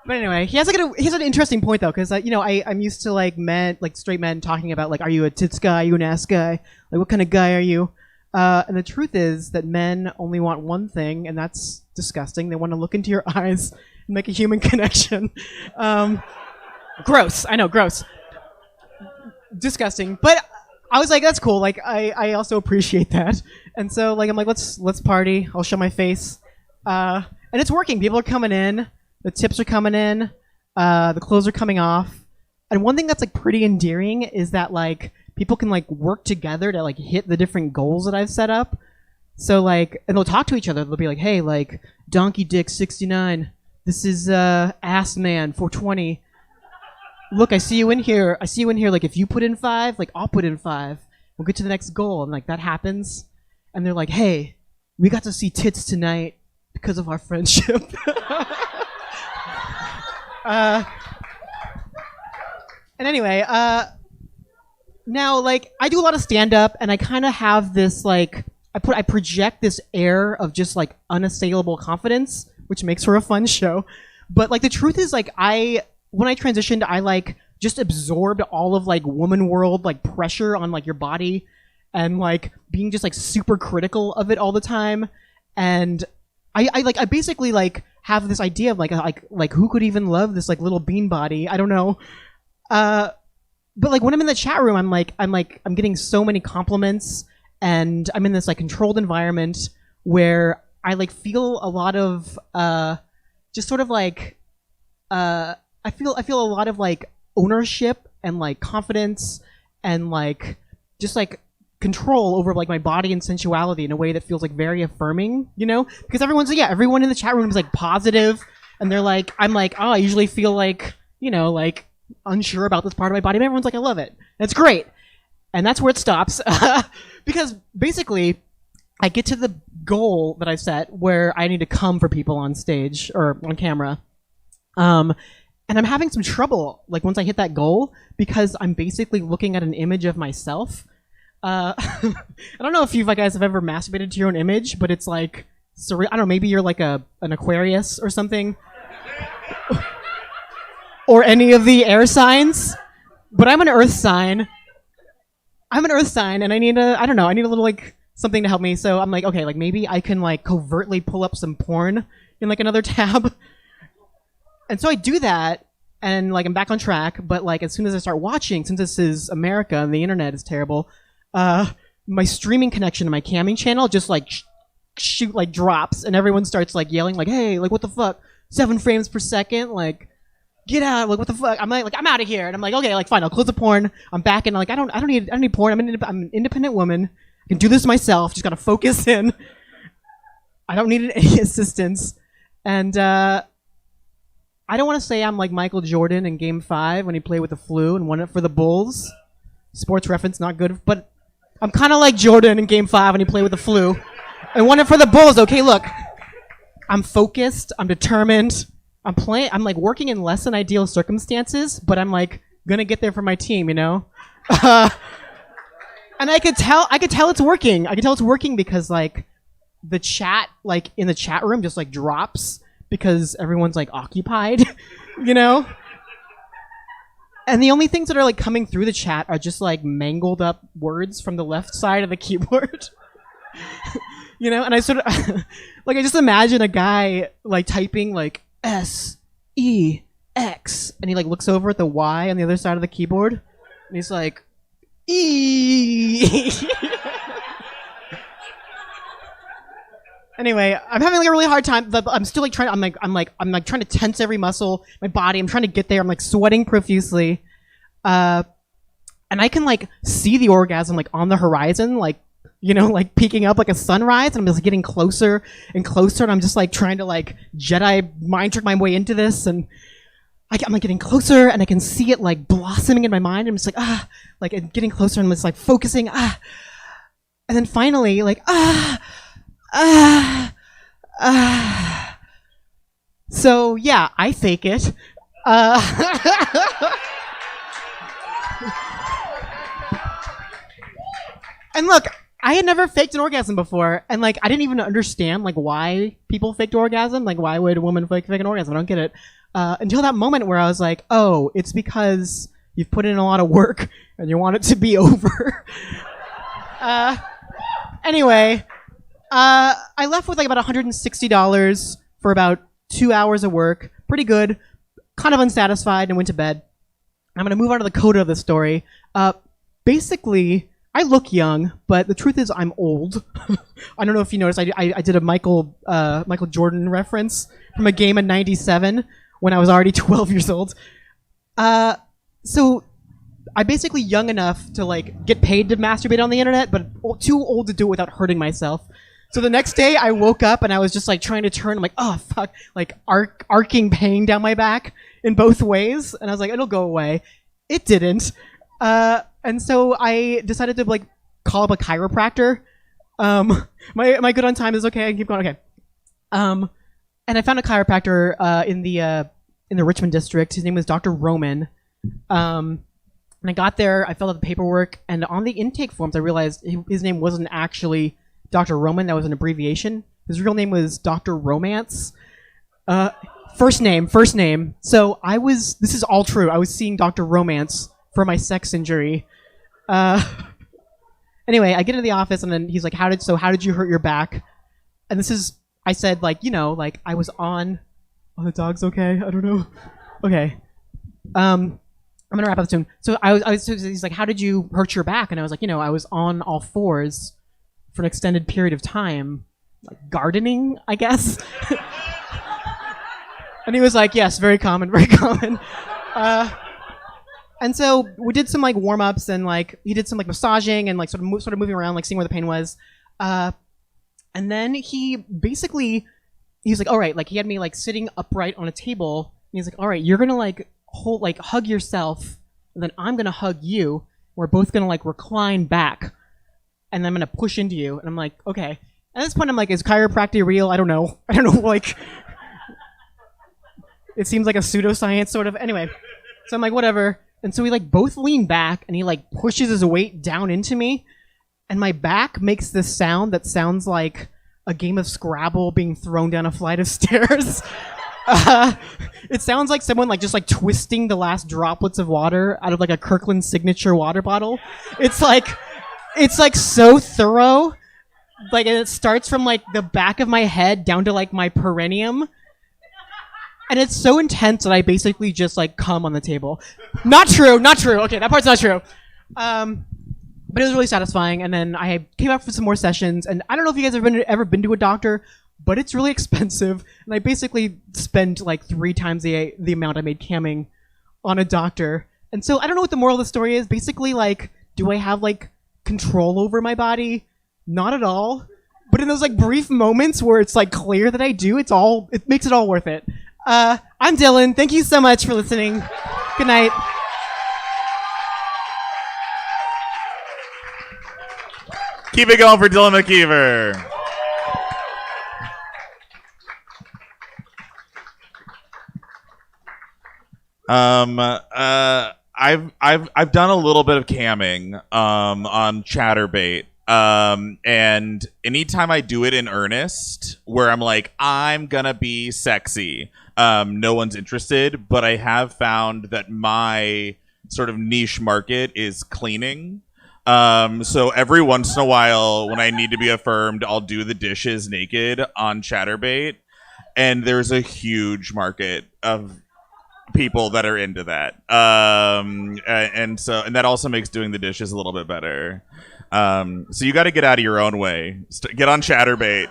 But anyway, he has an interesting point though, because I'm used to like men, like straight men, talking about like, are you a tits guy? Are you an ass guy? Like, what kind of guy are you? And the truth is that men only want one thing, and that's disgusting. They want to look into your eyes and make a human connection. Gross. I know, gross. Disgusting. But I was like, that's cool. Like, I also appreciate that. And so, like, I'm like, let's party. I'll show my face. And it's working. People are coming in. The tips are coming in. The clothes are coming off. And one thing that's, like, pretty endearing is that, like, people can like work together to like hit the different goals that I've set up. So like, and they'll talk to each other. They'll be like, "Hey, like Donkey Dick 69. This is Ass Man 420. Look, I see you in here. Like if you put in 5, like I'll put in 5. We'll get to the next goal." And like that happens. And they're like, "Hey, we got to see tits tonight because of our friendship." And anyway, now, like, I do a lot of stand-up, and I kind of have this, like, I project this air of just, like, unassailable confidence, which makes for a fun show. But, like, the truth is, like, when I transitioned, I, like, just absorbed all of, like, woman world, like, pressure on, like, your body and, like, being just, like, super critical of it all the time. And I basically, like, have this idea of, like, who could even love this, like, little bean body? I don't know. But like when I'm in the chat room, I'm getting so many compliments, and I'm in this like controlled environment where I like feel a lot of just sort of like I feel a lot of like ownership and like confidence and like just like control over like my body and sensuality in a way that feels like very affirming, because everyone in the chat room is like positive, and they're like, I'm like, oh, I usually feel like like unsure about this part of my body, but everyone's like, I love it. It's great. And that's where it stops. Because basically, I get to the goal that I set where I need to come for people on stage or on camera. And I'm having some trouble, like, once I hit that goal, because I'm basically looking at an image of myself. I don't know if you guys have ever masturbated to your own image, but it's like, surreal. I don't know, maybe you're like an Aquarius or something. Or any of the air signs, but I'm an earth sign. And I need a little like something to help me. So I'm like, okay, like maybe I can like covertly pull up some porn in like another tab. And so I do that, and like I'm back on track. But like as soon as I start watching, since this is America and the internet is terrible, my streaming connection to my camming channel just like shoot like drops, and everyone starts like yelling like, "Hey, like what the fuck? 7 frames per second, like." Get out! Like what the fuck? I'm like I'm out of here, and I'm like, okay, like fine, I'll close the porn. I'm back, and like I don't need porn. I'm an independent woman. I can do this myself. Just gotta focus in. I don't need any assistance, and I don't want to say I'm like Michael Jordan in Game 5 when he played with the flu and won it for the Bulls. Sports reference, not good, but I'm kind of like Jordan in Game 5 when he played with the flu and won it for the Bulls. Okay, look, I'm focused. I'm determined. I'm like working in less than ideal circumstances, but I'm like gonna get there for my team, And I could tell it's working. I could tell it's working because like the chat like in the chat room just like drops because everyone's like occupied, you know? And the only things that are like coming through the chat are just like mangled up words from the left side of the keyboard. You know, and I sort of like I just imagine a guy like typing like SEX and he like looks over at the Y on the other side of the keyboard and he's like E. Anyway, I'm having like a really hard time. I'm still like trying. I'm like trying to tense every muscle, my body. I'm trying to get there. I'm like sweating profusely, and I can like see the orgasm like on the horizon, like you know, like peeking up like a sunrise. And I'm just like, getting closer and closer, and I'm just like trying to like Jedi mind trick my way into this, and I'm like getting closer, and I can see it like blossoming in my mind. I'm just like like and getting closer, and I'm just like focusing and then finally like So yeah, I fake it. And look, I had never faked an orgasm before, and like I didn't even understand like why people faked orgasm. Like why would a woman fake an orgasm? I don't get it. Until that moment where I was like, oh, it's because you've put in a lot of work and you want it to be over. Anyway. I left with like about $160 for about 2 hours of work. Pretty good. Kind of unsatisfied and went to bed. I'm going to move on to the coda of the story. Basically, I look young, but the truth is I'm old. I don't know if you noticed, I did a Michael Jordan reference from a game in '97 when I was already 12 years old. So I'm basically young enough to like get paid to masturbate on the internet, but too old to do it without hurting myself. So the next day I woke up and I was just like trying to turn. I'm like, oh fuck, like arcing pain down my back in both ways, and I was like, it'll go away. It didn't, and so I decided to like call up a chiropractor. My good on time is okay. I can keep going. Okay. And I found a chiropractor in the Richmond district. His name was Dr. Roman. And I got there. I filled out the paperwork, and on the intake forms, I realized his name wasn't actually Dr. Roman. That was an abbreviation. His real name was Dr. Romance. First name. So this is all true. I was seeing Dr. Romance for my sex injury. Anyway, I get into the office, and then he's like, how did you hurt your back? And I said, like, you know, like I was on, oh, the dog's okay? I don't know. Okay. I'm gonna wrap up soon. So he's like, how did you hurt your back? And I was like, you know, I was on all fours for an extended period of time, like gardening, I guess. And he was like, yes, very common, very common. And so we did some like warm ups, and like he did some like massaging and like sort of moving around, like seeing where the pain was. And then he was like, all right, like he had me like sitting upright on a table, and he's like, all right, you're gonna like hug yourself, and then I'm gonna hug you. We're both gonna like recline back, and then I'm gonna push into you. And I'm like, okay. At this point, I'm like, is chiropractic real? I don't know. Like, it seems like a pseudoscience sort of. Anyway, so I'm like, whatever. And so we like both lean back, and he like pushes his weight down into me, and my back makes this sound that sounds like a game of Scrabble being thrown down a flight of stairs. It sounds like someone like just like twisting the last droplets of water out of like a Kirkland signature water bottle. It's like so thorough. Like, and it starts from like the back of my head down to like my perineum. And it's so intense that I basically just like come on the table. Not true. Okay, that part's not true. But it was really satisfying. And then I came out for some more sessions. And I don't know if you guys have ever been to a doctor, but it's really expensive. And I basically spent like 3 times the amount I made camming on a doctor. And so I don't know what the moral of the story is. Basically, like, do I have like control over my body? Not at all. But in those like brief moments where it's like clear that I do, it makes it all worth it. I'm Dylan. Thank you so much for listening. Good night. Keep it going for Dylan Mckeever. I've done a little bit of camming on Chatterbait. And anytime I do it in earnest, where I'm like, I'm gonna be sexy, no one's interested, but I have found that my sort of niche market is cleaning. So every once in a while, when I need to be affirmed, I'll do the dishes naked on Chatterbait, and there's a huge market of people that are into that. And that also makes doing the dishes a little bit better. So you got to get out of your own way. Get on Chatterbait.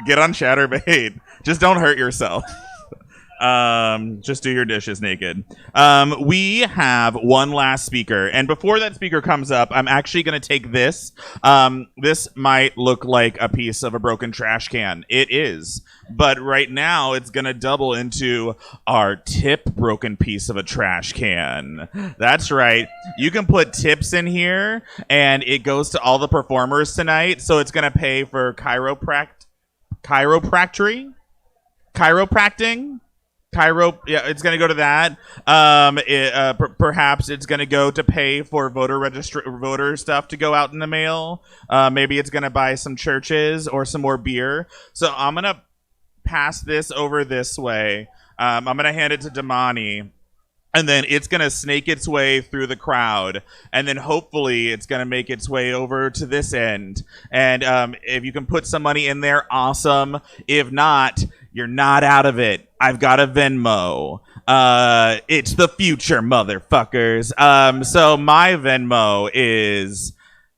Get on Chatterbait. Just don't hurt yourself. Just do your dishes naked. We have one last speaker, and before that speaker comes up, I'm actually going to take this. This might look like a piece of a broken trash can. It is, but right now it's going to double into our tip broken piece of a trash can. That's right. You can put tips in here, and it goes to all the performers tonight. So it's going to pay for chiropracting. Yeah, it's going to go to that. Perhaps it's going to go to pay for voter stuff to go out in the mail. Maybe it's going to buy some churches or some more beer. So I'm going to pass this over this way. I'm going to hand it to Damani. And then it's going to snake its way through the crowd. And then hopefully it's going to make its way over to this end. And if you can put some money in there, awesome. If not, you're not out of it. I've got a Venmo. It's the future, motherfuckers. So my Venmo is...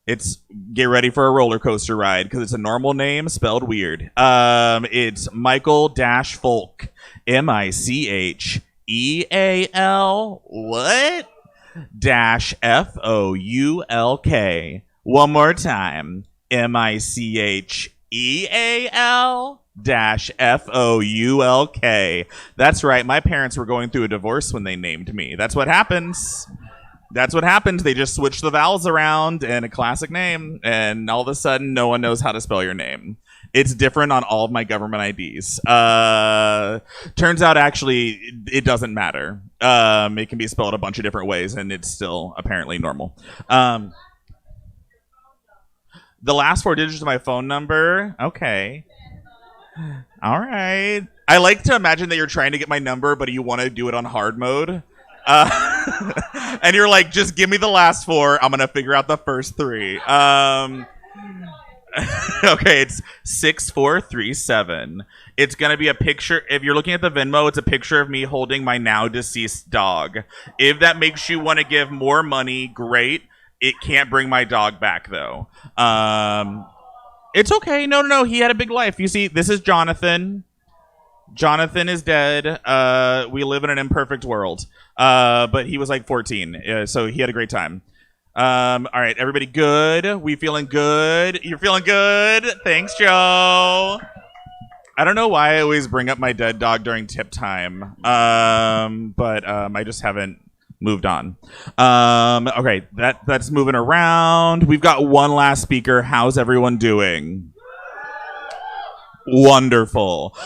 It's get ready for a roller coaster ride because it's a normal name spelled weird. It's Michael-Folk. Micheal. What? -FOULK. One more time. Micheal-FOULK. That's right. My parents were going through a divorce when they named me. That's what happens. They just switch the vowels around in a classic name, and all of a sudden, no one knows how to spell your name. It's different on all of my government IDs. Turns out, actually, it doesn't matter. It can be spelled a bunch of different ways, and it's still apparently normal. The last 4 digits of my phone number. Okay. All right. I like to imagine that you're trying to get my number, but you want to do it on hard mode. And you're like, just give me the last 4. I'm going to figure out the first 3. Okay, it's 6437. It's going to be a picture. If you're looking at the Venmo, it's a picture of me holding my now deceased dog. If that makes you want to give more money, great. It can't bring my dog back, though. It's okay. No. He had a big life. You see, this is Jonathan. Jonathan is dead. We live in an imperfect world. But he was like 14, so he had a great time. All right, everybody good? We feeling good? You're feeling good? Thanks, Joe. I don't know why I always bring up my dead dog during tip time, but I just haven't moved on. Okay, that's moving around. We've got one last speaker. How's everyone doing? Wonderful.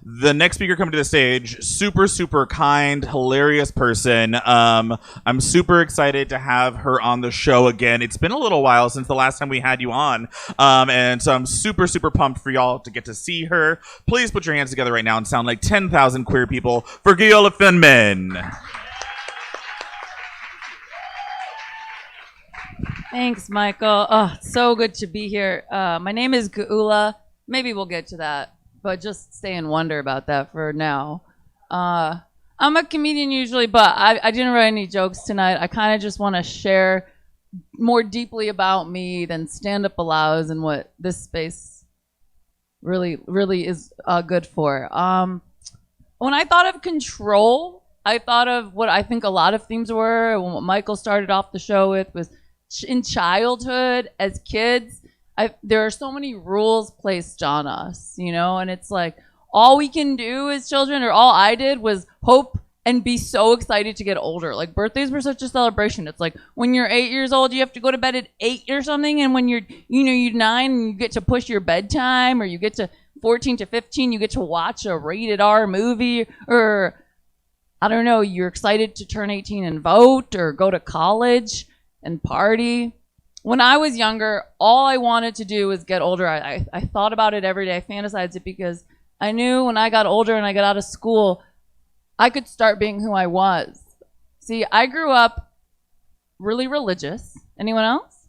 The next speaker coming to the stage, super kind, hilarious person. I'm super excited to have her on the show again. It's been a little while since the last time we had you on. And so I'm super pumped for y'all to get to see her. Please put your hands together right now and sound like 10,000 queer people for Giola Finman. Thanks, Michael. Oh, it's so good to be here. My name is Giola. Maybe we'll get to that, but just stay in wonder about that for now. I'm a comedian usually, but I didn't write any jokes tonight. I kind of just want to share more deeply about me than stand-up allows and what this space really is good for. When I thought of control, I thought of what I think a lot of themes were. What Michael started off the show with was in childhood, as kids, there are so many rules placed on us, and it's like all we can do as children, or all I did, was hope and be so excited to get older. Like, birthdays were such a celebration. It's like when you're 8 years old, you have to go to bed at 8 or something, and when you're 9 and you get to push your bedtime, or you get to 14 to 15, you get to watch a rated R movie, or I don't know, you're excited to turn 18 and vote or go to college and party. When I was younger, all I wanted to do was get older. I thought about it every day. I fantasized it because I knew when I got older and I got out of school, I could start being who I was. See, I grew up really religious. Anyone else?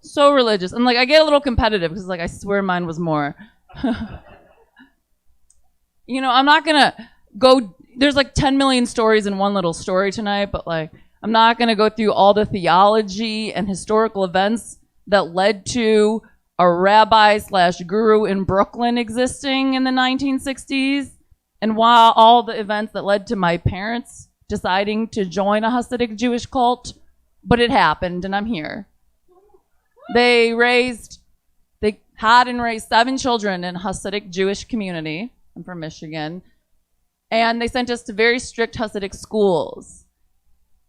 So religious. And like I get a little competitive because like I swear mine was more. You know, I'm not gonna go, there's like 10 million stories in one little story tonight, but like I'm not gonna go through all the theology and historical events that led to a rabbi / guru in Brooklyn existing in the 1960s, and while all the events that led to my parents deciding to join a Hasidic Jewish cult, but it happened and I'm here. They had and raised 7 children in Hasidic Jewish community. I'm from Michigan. And they sent us to very strict Hasidic schools.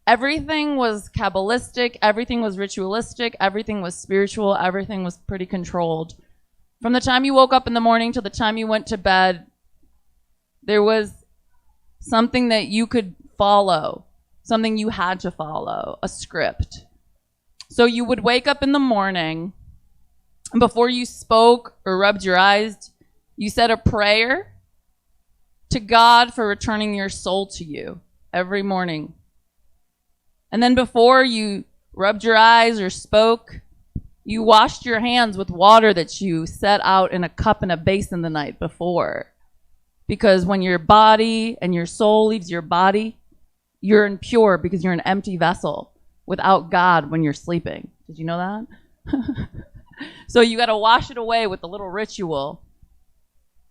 Everything was Kabbalistic, everything was ritualistic, everything was spiritual, everything was pretty controlled. From the time you woke up in the morning to the time you went to bed, there was something that you could follow, something you had to follow, a script. So you would wake up in the morning, and before you spoke or rubbed your eyes, you said a prayer to God for returning your soul to you every morning. And then before you rubbed your eyes or spoke, you washed your hands with water that you set out in a cup and a basin the night before. Because when your body and your soul leaves your body, you're impure because you're an empty vessel without God when you're sleeping. Did you know that? So you got to wash it away with a little ritual.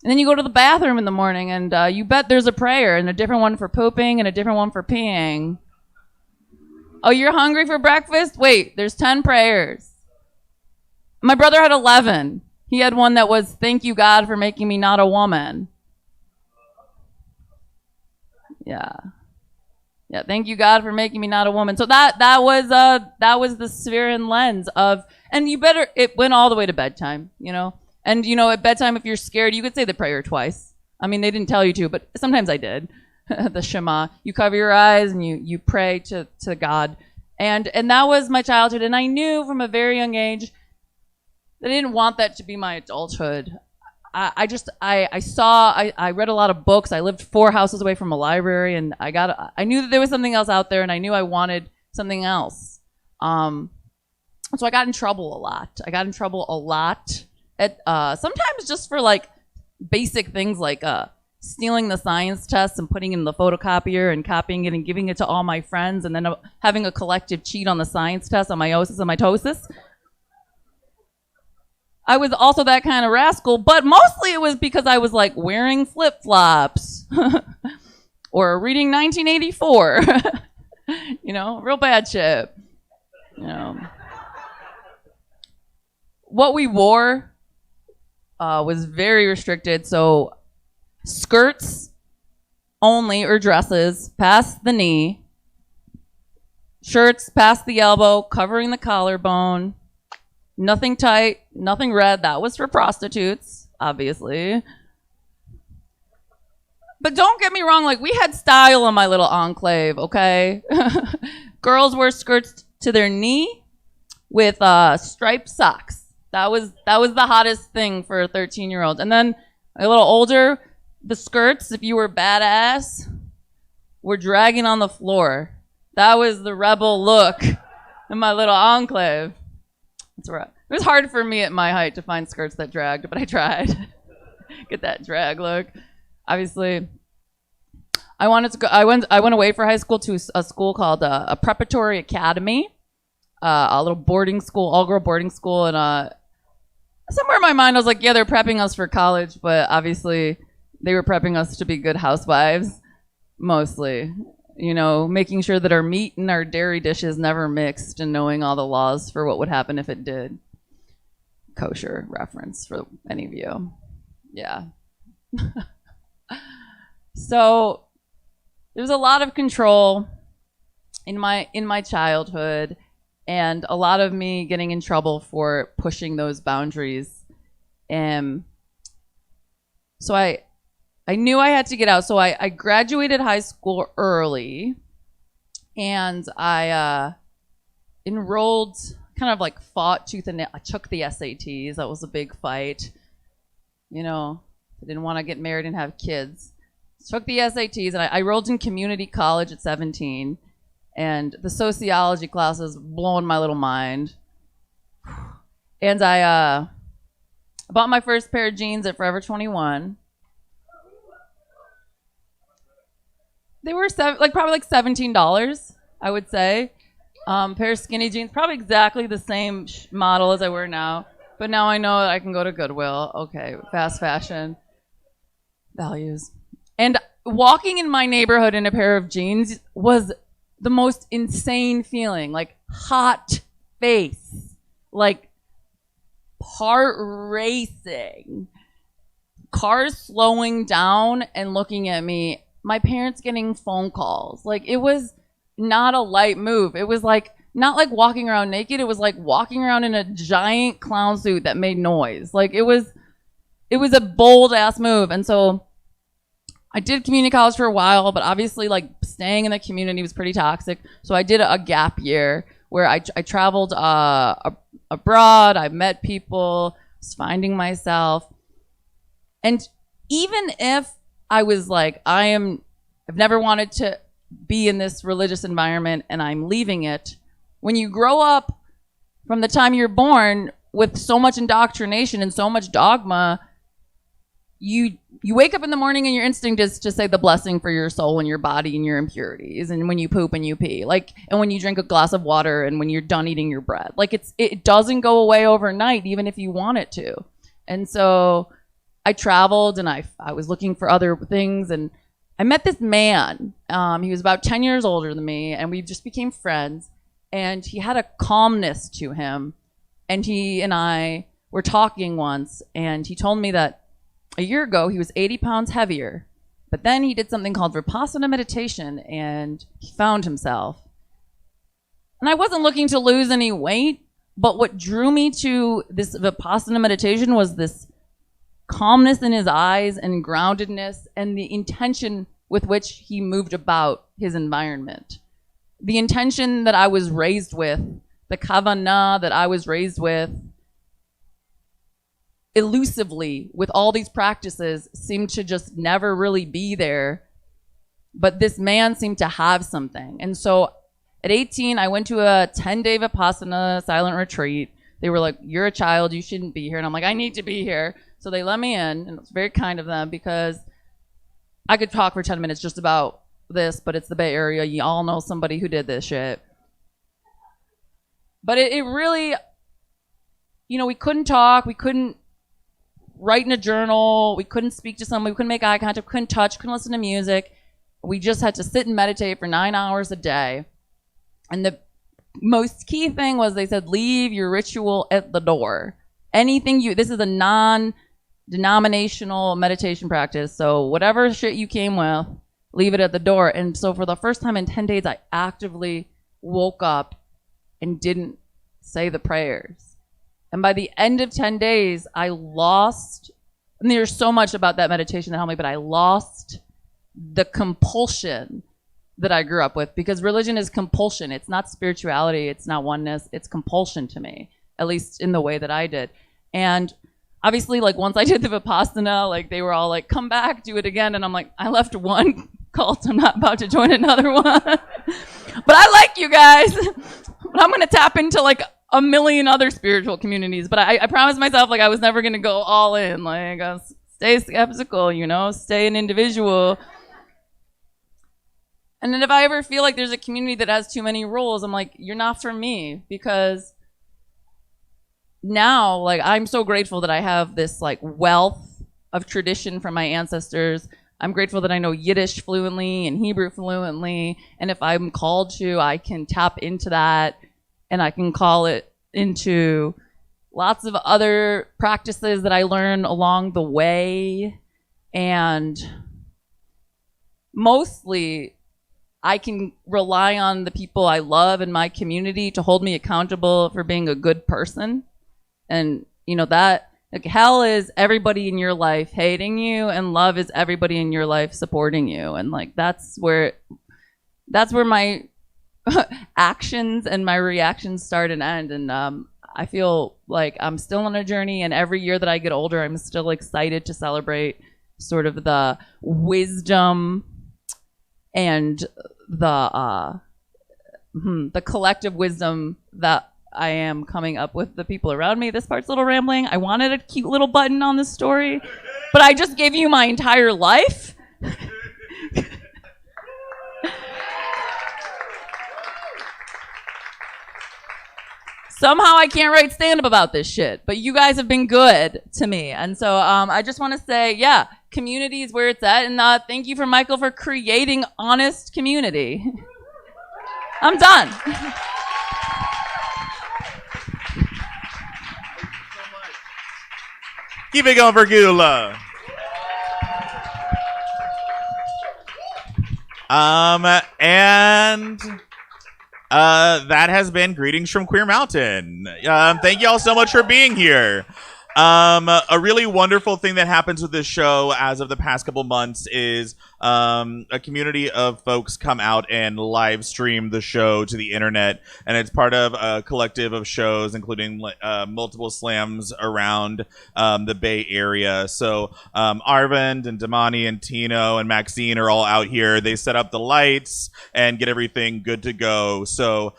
And then you go to the bathroom in the morning and you bet there's a prayer and a different one for pooping and a different one for peeing. Oh, you're hungry for breakfast? Wait, there's 10 prayers. My brother had 11. He had one that was, thank you, God, for making me not a woman. Yeah, thank you, God, for making me not a woman. So that was the sphere and lens of, and it went all the way to bedtime, you know? And, you know, at bedtime, if you're scared, you could say the prayer twice. I mean, they didn't tell you to, but sometimes I did. The Shema. You cover your eyes and you pray to God. And that was my childhood. And I knew from a very young age that I didn't want that to be my adulthood. I read a lot of books. I lived 4 houses away from a library, and I knew that there was something else out there, and I knew I wanted something else. So I got in trouble a lot. At sometimes just for like basic things like stealing the science test and putting it in the photocopier and copying it and giving it to all my friends, and then having a collective cheat on the science test on meiosis and mitosis. I was also that kind of rascal, but mostly it was because I was like wearing flip-flops or reading 1984. You know, real bad shit. You know. What we wore was very restricted, so skirts only, or dresses past the knee, shirts past the elbow, covering the collarbone, nothing tight, nothing red. That was for prostitutes, obviously. But don't get me wrong, like, we had style in my little enclave, okay? Girls wore skirts to their knee with striped socks. That was the hottest thing for a 13-year-old. And then a little older, the skirts, if you were badass, were dragging on the floor. That was the rebel look in my little enclave. That's right. It was hard for me at my height to find skirts that dragged, but I tried. Get that drag look. Obviously, I went away for high school to a school called a preparatory academy, a little boarding school, all-girl boarding school, and somewhere in my mind I was like, yeah, they're prepping us for college, but obviously they were prepping us to be good housewives, mostly. You know, making sure that our meat and our dairy dishes never mixed, and knowing all the laws for what would happen if it did. Kosher reference for any of you. Yeah. So there's a lot of control in my childhood, and a lot of me getting in trouble for pushing those boundaries. So I knew I had to get out. So I graduated high school early, and I enrolled, kind of like fought tooth and nail. I took the SATs. That was a big fight. You know, I didn't want to get married and have kids. Took the SATs, and I enrolled in community college at 17. And the sociology class is blowing my little mind. And I bought my first pair of jeans at Forever 21. They were probably like $17, I would say. Pair of skinny jeans, probably exactly the same model as I wear now. But now I know that I can go to Goodwill. Okay, fast fashion values. And walking in my neighborhood in a pair of jeans was the most insane feeling. Like hot face, like heart racing, cars slowing down and looking at me, my parents getting phone calls. Like, it was not a light move. It was like not like walking around naked. It was like walking around in a giant clown suit that made noise. Like, it was a bold ass move. And so I did community college for a while, but obviously like staying in the community was pretty toxic. So I did a gap year where I traveled abroad. I met people, was finding myself. And even if I was like, I've never wanted to be in this religious environment and I'm leaving it. When you grow up from the time you're born with so much indoctrination and so much dogma, you wake up in the morning and your instinct is to say the blessing for your soul and your body and your impurities, and when you poop and you pee, like, and when you drink a glass of water and when you're done eating your bread, like, it doesn't go away overnight, even if you want it to. And so I traveled and I was looking for other things, and I met this man. He was about 10 years older than me, and we just became friends, and he had a calmness to him, and he and I were talking once, and he told me that a year ago, he was 80 pounds heavier, but then he did something called Vipassana meditation, and he found himself. And I wasn't looking to lose any weight, but what drew me to this Vipassana meditation was this calmness in his eyes and groundedness and the intention with which he moved about his environment. The intention that I was raised with, the kavanah that I was raised with, elusively with all these practices, seemed to just never really be there. But this man seemed to have something. And so at 18, I went to a 10-day Vipassana silent retreat. They were like, you're a child, you shouldn't be here. And I'm like, I need to be here. So they let me in, and it was very kind of them, because I could talk for 10 minutes just about this, but it's the Bay Area. You all know somebody who did this shit. But it really, we couldn't talk, we couldn't write in a journal, we couldn't speak to someone, we couldn't make eye contact, couldn't touch, couldn't listen to music. We just had to sit and meditate for 9 hours a day. And the most key thing was, they said, leave your ritual at the door. This is a non-denominational meditation practice, so whatever shit you came with, leave it at the door. And so for the first time in 10 days, I actively woke up and didn't say the prayers. And by the end of 10 days, I lost, and there's so much about that meditation that helped me, but I lost the compulsion that I grew up with, because religion is compulsion. It's not spirituality. It's not oneness. It's compulsion to me, at least in the way that I did. And obviously, like, once I did the Vipassana, like, they were all like, come back, do it again. And I'm like, I left one cult. I'm not about to join another one. But I like you guys. But I'm going to tap into like a million other spiritual communities. But I promised myself, like, I was never going to go all in. Like, I'll stay skeptical, stay an individual. And then if I ever feel like there's a community that has too many rules, I'm like, you're not for me. Because now, like, I'm so grateful that I have this like wealth of tradition from my ancestors. I'm grateful that I know Yiddish fluently and Hebrew fluently. And if I'm called to, I can tap into that, and I can call it into lots of other practices that I learn along the way. And mostly, I can rely on the people I love in my community to hold me accountable for being a good person. And, that Like, hell is everybody in your life hating you, and love is everybody in your life supporting you. And like that's where my actions and my reactions start and end. And I feel like I'm still on a journey, and every year that I get older, I'm still excited to celebrate sort of the wisdom and the collective wisdom that I am coming up with the people around me. This part's a little rambling. I wanted a cute little button on this story, but I just gave you my entire life. Somehow I can't write stand-up about this shit, but you guys have been good to me. And so I just want to say, yeah, community is where it's at. And thank you for Michael for creating honest community. I'm done. Keep it going for Gula. That has been Greetings from Queer Mountain. Thank you all so much for being here. A really wonderful thing that happens with this show as of the past couple months is a community of folks come out and live stream the show to the internet, and it's part of a collective of shows including multiple slams around the Bay Area. So Arvind and Damani and Tino and Maxine are all out here. They set up the lights and get everything good to go. So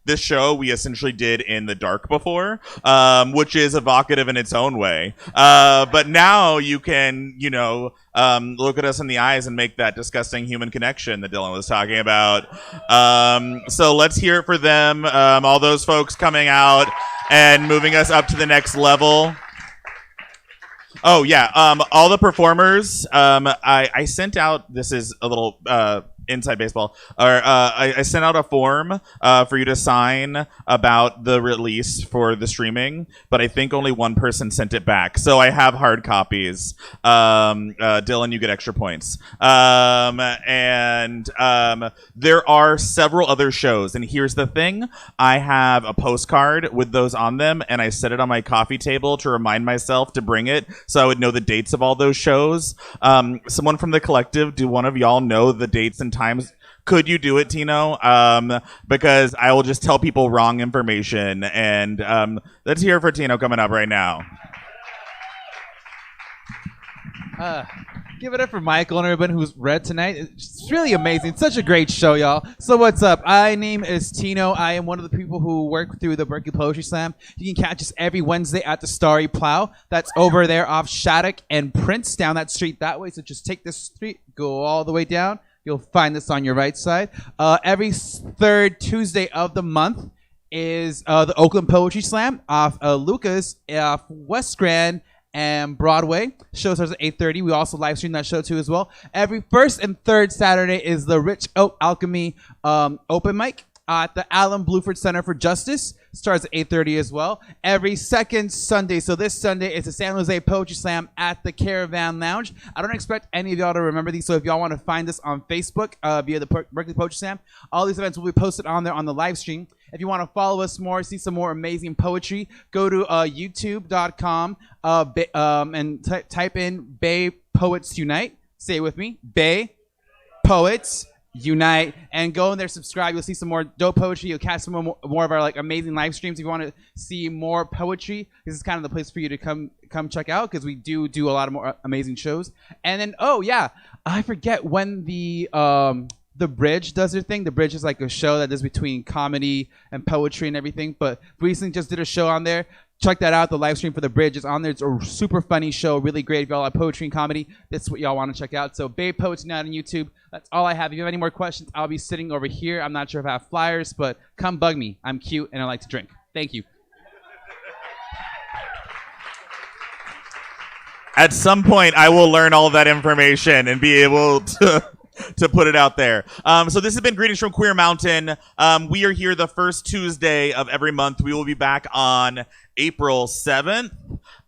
this show we essentially did in the dark before, which is evocative in its own way. But now you can, look at us in the eyes and make that disgusting human connection that Dylan was talking about. So let's hear it for them, all those folks coming out and moving us up to the next level. Oh, yeah. All the performers, I sent out, this is a little inside baseball, or I sent out a form for you to sign about the release for the streaming, but I think only one person sent it back. So I have hard copies. Dylan, you get extra points. And there are several other shows. And here's the thing. I have a postcard with those on them, and I set it on my coffee table to remind myself to bring it so I would know the dates of all those shows. Someone from the collective, do one of y'all know the dates and times? Could you do it, Tino? Because I will just tell people wrong information. And let's hear for Tino coming up right now. Give it up for Michael and everyone who's read tonight. It's really amazing. Such a great show, y'all. So what's up? My name is Tino. I am one of the people who work through the Berkeley Poetry Slam. You can catch us every Wednesday at the Starry Plow. That's over there off Shattuck and Prince, down that street that way. So just take this street, go all the way down. You'll find this on your right side. Every third Tuesday of the month is the Oakland Poetry Slam off Lucas, off West Grand and Broadway. Show starts at 8:30. We also live stream that show too as well. Every first and third Saturday is the Rich Oak Alchemy open mic at the Allen Bluford Center for Justice. Starts at 8:30 as well. Every second Sunday, so this Sunday is the San Jose Poetry Slam at the Caravan Lounge. I don't expect any of y'all to remember these, so if y'all want to find us on Facebook via the Berkeley Poetry Slam, all these events will be posted on there on the live stream. If you want to follow us more, see some more amazing poetry, go to youtube.com and type in Bay Poets Unite. Say it with me, Bay Poets Unite, and go in there, subscribe. You'll see some more dope poetry. You'll catch some more of our amazing live streams. If you want to see more poetry, this is kind of the place for you to come check out, because we do a lot of more amazing shows. And then, oh yeah, I forget when the Bridge does their thing. The Bridge is like a show that does between comedy and poetry and everything, but recently just did a show on there. Check that out. The live stream for The Bridge is on there. It's a super funny show, really great. If y'all like poetry and comedy, that's what y'all want to check out. So Bay Poets Unite on YouTube. That's all I have. If you have any more questions, I'll be sitting over here. I'm not sure if I have flyers, but come bug me. I'm cute and I like to drink. Thank you. At some point, I will learn all of that information and be able to put it out there. So this has been Greetings from Queer Mountain. We are here the first Tuesday of every month. We will be back on April 7th.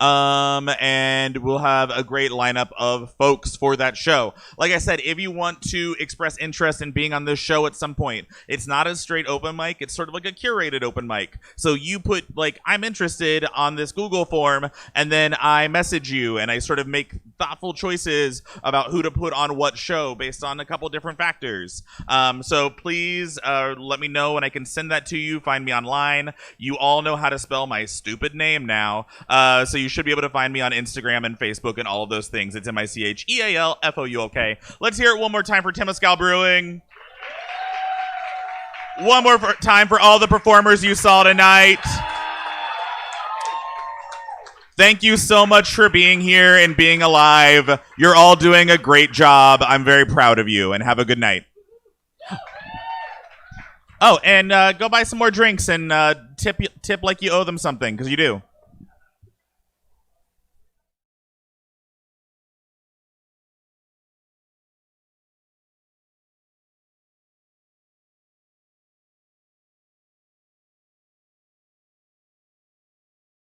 And we'll have a great lineup of folks for that show. Like I said, if you want to express interest in being on this show at some point, it's not a straight open mic. It's sort of like a curated open mic. So you put like, I'm interested on this Google form, and then I message you and I sort of make thoughtful choices about who to put on what show based on a couple different factors. So please let me know and I can send that to you. Find me online. You all know how to spell my stupid name now. So you should be able to find me on Instagram and Facebook and all of those things. It's MICHEALFOULK. Let's hear it one more time for Temescal Brewing. One more time for all the performers you saw tonight. Thank you so much for being here and being alive. You're all doing a great job. I'm very proud of you, and have a good night. Oh, and go buy some more drinks and tip like you owe them something, because you do.